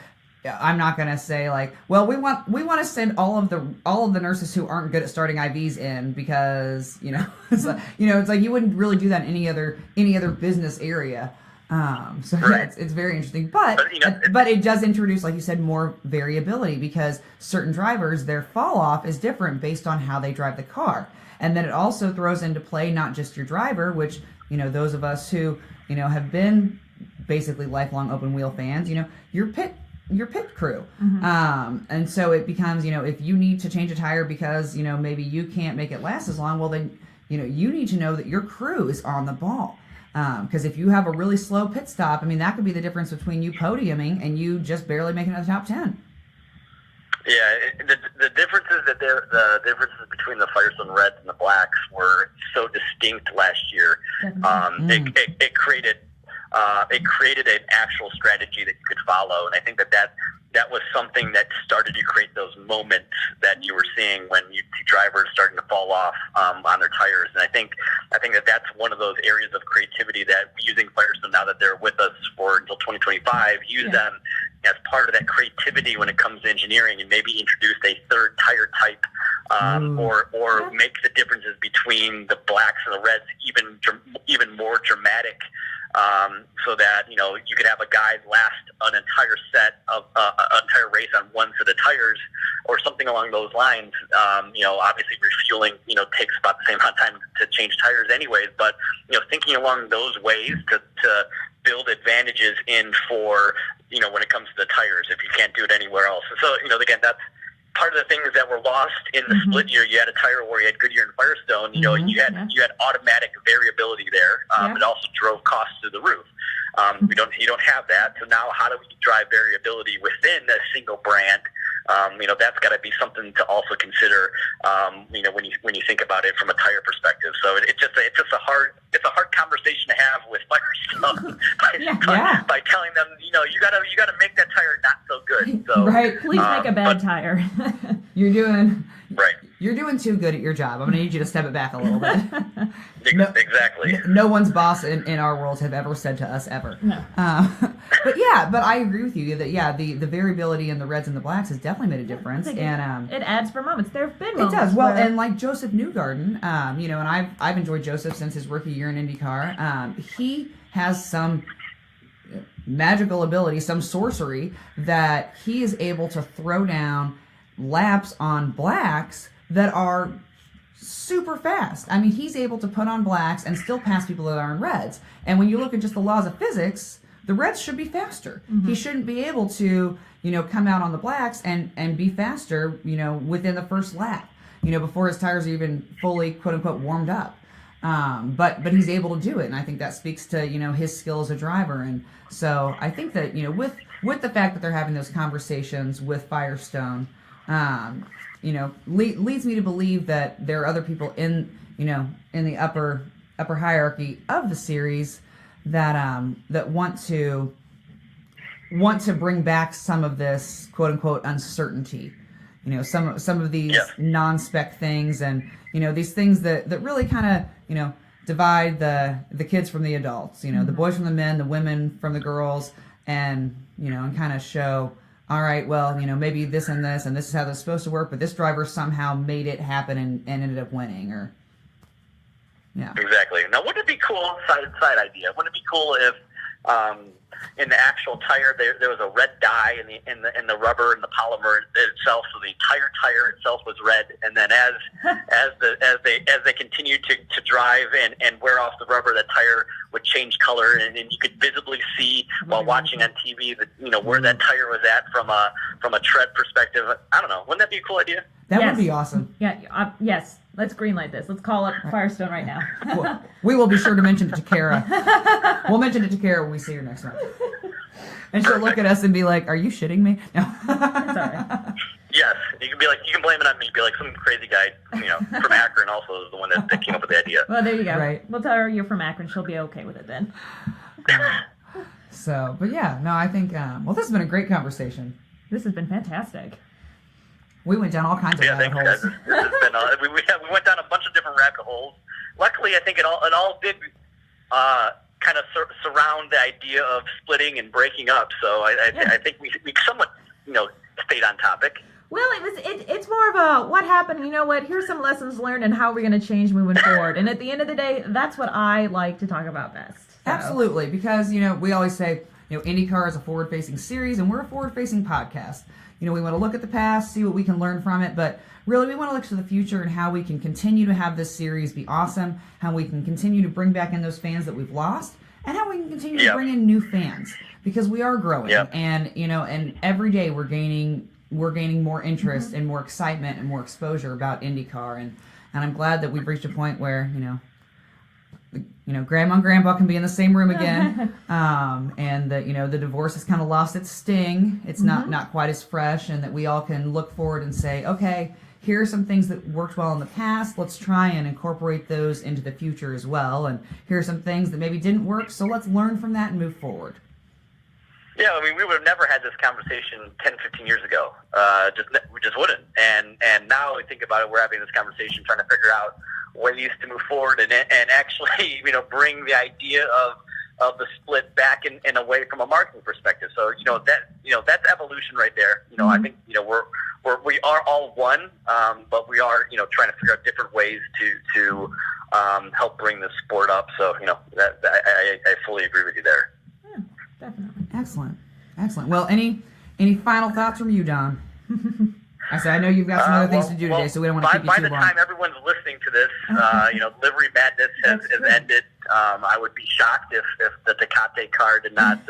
I'm not going to say like, well, we want to send all of the nurses who aren't good at starting IVs in, because, you know, it's like you wouldn't really do that in any other business area. So right. Yeah, it's very interesting, but it does introduce, like you said, more variability, because certain drivers, their fall off is different based on how they drive the car. And then it also throws into play not just your driver, which, you know, those of us who, you know, have been basically lifelong open wheel fans, you know, your pit crew. And so it becomes, you know, if you need to change a tire because, you know, maybe you can't make it last as long, well then, you know, you need to know that your crew is on the ball. Because if you have a really slow pit stop, I mean, that could be the difference between you podiuming and you just barely making it to the top 10. Yeah, the differences between the Firestone Reds and the Blacks were so distinct last year. It created an actual strategy that you could follow, and I think that was something that started to create those moments that you were seeing when you see drivers starting to fall off on their tires. And I think that that's one of those areas of creativity that, using Firestone now that they're with us for until 2025, use them as part of that creativity when it comes to engineering, and maybe introduce a third tire type, or make the differences between the Blacks and the Reds even more dramatic. So that, you know, you could have a guy last an entire set of an entire race on one set of tires, or something along those lines. You know, obviously refueling, you know, takes about the same amount of time to change tires anyways, but, you know, thinking along those ways to build advantages in for, you know, when it comes to the tires, if you can't do it anywhere else. So, you know, again, that's part of the things that were lost in the split year. You had a tire where you had Goodyear and Firestone. You know, you had automatic variability there. It also drove costs through the roof. You don't have that. So now, how do we drive variability within a single brand? You know, that's got to be something to also consider. You know, when you think about it from a tire perspective. So it's just a hard conversation to have with Firestone by telling them, you know, you gotta make that tire not so good. So right, please make a bad tire. You're doing right. You're doing too good at your job. I'm gonna need you to step it back a little bit. Exactly. No one's boss in our world have ever said to us ever. No. But I agree with you that the variability in the Reds and the Blacks has definitely made a difference, and it adds for moments. There have been moments. It does well, and like Joseph Newgarden, you know, and I've enjoyed Joseph since his rookie year in INDYCAR. He has some magical ability, some sorcery that he is able to throw down laps on Blacks that are super fast. I mean, he's able to put on Blacks and still pass people that are in Reds. And when you look at just the laws of physics, the Reds should be faster. He shouldn't be able to, you know, come out on the Blacks and be faster, you know, within the first lap, you know, before his tires are even fully, quote unquote, warmed up. But he's able to do it, and I think that speaks to, you know, his skill as a driver. And so I think that, you know, with the fact that they're having those conversations with Firestone, you know, leads me to believe that there are other people in the upper hierarchy of the series that want to bring back some of this, quote unquote, uncertainty. You know, some of these non-spec things, and, you know, these things that really kind of, you know, divide the kids from the adults, you know, the boys from the men, the women from the girls, and, you know, and kind of show, all right, well, you know, maybe this and this is how this is supposed to work, but this driver somehow made it happen and ended up winning, or, yeah. Exactly. Now, wouldn't it be cool, side idea, wouldn't it be cool if, in the actual tire, there was a red dye in the rubber and the polymer itself, so the entire tire itself was red. And then as they continued to drive and wear off the rubber, that tire would change color, and you could visibly see while watching on TV that, you know, where that tire was at from a tread perspective. I don't know. Wouldn't that be a cool idea? That would be awesome. Yeah. Yes. Let's greenlight this. Let's call up Firestone right now. We will be sure to mention it to Kara. We'll mention it to Kara when we see her next month. And she'll look at us and be like, "Are you shitting me?" No. Sorry. Yes, you can be like, you can blame it on me. Be like, some crazy guy, from Akron also is the one that came up with the idea. Well, there you go. Right. We'll tell her you're from Akron. She'll be okay with it then. So, but yeah, no, I think, well, this has been a great conversation. This has been fantastic. We went down all kinds of Yeah, rabbit thanks, guys. holes. This has been, we went down a bunch of different rabbit holes. Luckily, I think it all did kind of surround the idea of splitting and breaking up. So I think we somewhat, stayed on topic. Well, it's more of a what happened. You know what? Here's some lessons learned and how we're going to change moving forward. And at the end of the day, that's what I like to talk about best. So. Absolutely, because, we always say, IndyCar is a forward-facing series, and we're a forward-facing podcast. We want to look at the past, see what we can learn from it, but really we want to look to the future and how we can continue to have this series be awesome, how we can continue to bring back in those fans that we've lost, and how we can continue to bring in new fans, because we are growing, and, and every day we're gaining more interest and more excitement and more exposure about IndyCar, and I'm glad that we've reached a point where, Grandma and Grandpa can be in the same room again, and that the divorce has kind of lost its sting. It's not quite as fresh, and that we all can look forward and say, okay, here are some things that worked well in the past. Let's try and incorporate those into the future as well. And here are some things that maybe didn't work, so let's learn from that and move forward. Yeah, we would have never had this conversation 10, 15 years ago. We just wouldn't. And now we think about it, we're having this conversation trying to figure out ways to move forward and actually, bring the idea of the split back in a way from a marketing perspective. So, that's evolution right there. I think, we are all one, but we are, trying to figure out different ways to help bring the sport up. So, that I fully agree with you there. Yeah, definitely. Excellent. Well, any final thoughts from you, Don? I know you've got some other things to do today, so we don't want to keep you too long. By the time everyone's listening to this, Livery Madness has ended. I would be shocked if the Tecate car did not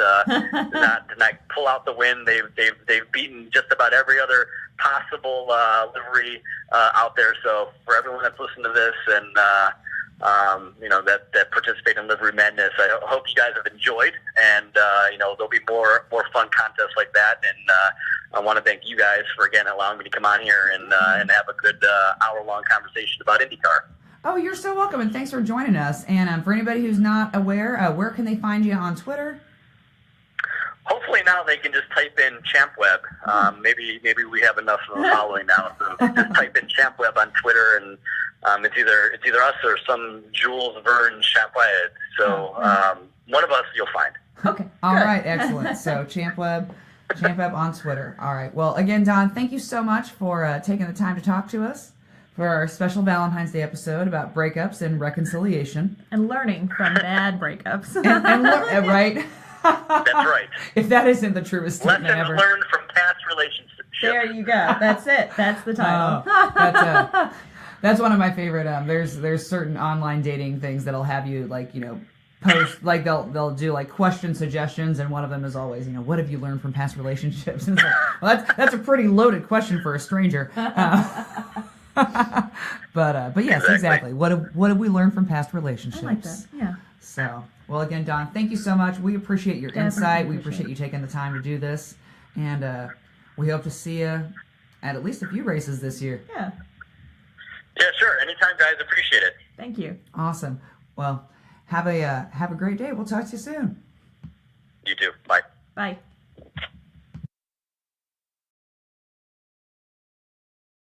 pull out the win. They've beaten just about every other possible livery out there. So for everyone that's listened to this and that participate in Livery Madness, I hope you guys have enjoyed, and there'll be more fun contests like that. And I want to thank you guys for again allowing me to come on here and have a good hour-long conversation about IndyCar. Oh, you're so welcome, and thanks for joining us. And for anybody who's not aware, where can they find you on Twitter? Hopefully now they can just type in ChampWeb. Maybe we have enough of a following now, so just type in ChampWeb on Twitter, and it's either us or some Jules Verne Champweb. So one of us you'll find. Okay. All right, excellent. So ChampWeb on Twitter. All right. Well, again, Don, thank you so much for taking the time to talk to us for our special Valentine's Day episode about breakups and reconciliation. And learning from bad breakups. Right? That's right. If that isn't the truest statement Lessons ever. learned from past relationships. There you go. That's it. That's the title. That's one of my favorite. There's certain online dating things that'll have you post, like they'll do like question suggestions, and one of them is always, what have you learned from past relationships? And it's like, well, that's a pretty loaded question for a stranger. But yes, exactly. What have we learned from past relationships? I like that. Yeah. So, well, again, Don, thank you so much. We appreciate your insight. We appreciate you taking the time to do this, and we hope to see you at least a few races this year. Yeah. Yeah, sure. Anytime, guys. Appreciate it. Thank you. Awesome. Well, have a great day. We'll talk to you soon. You too. Bye. Bye.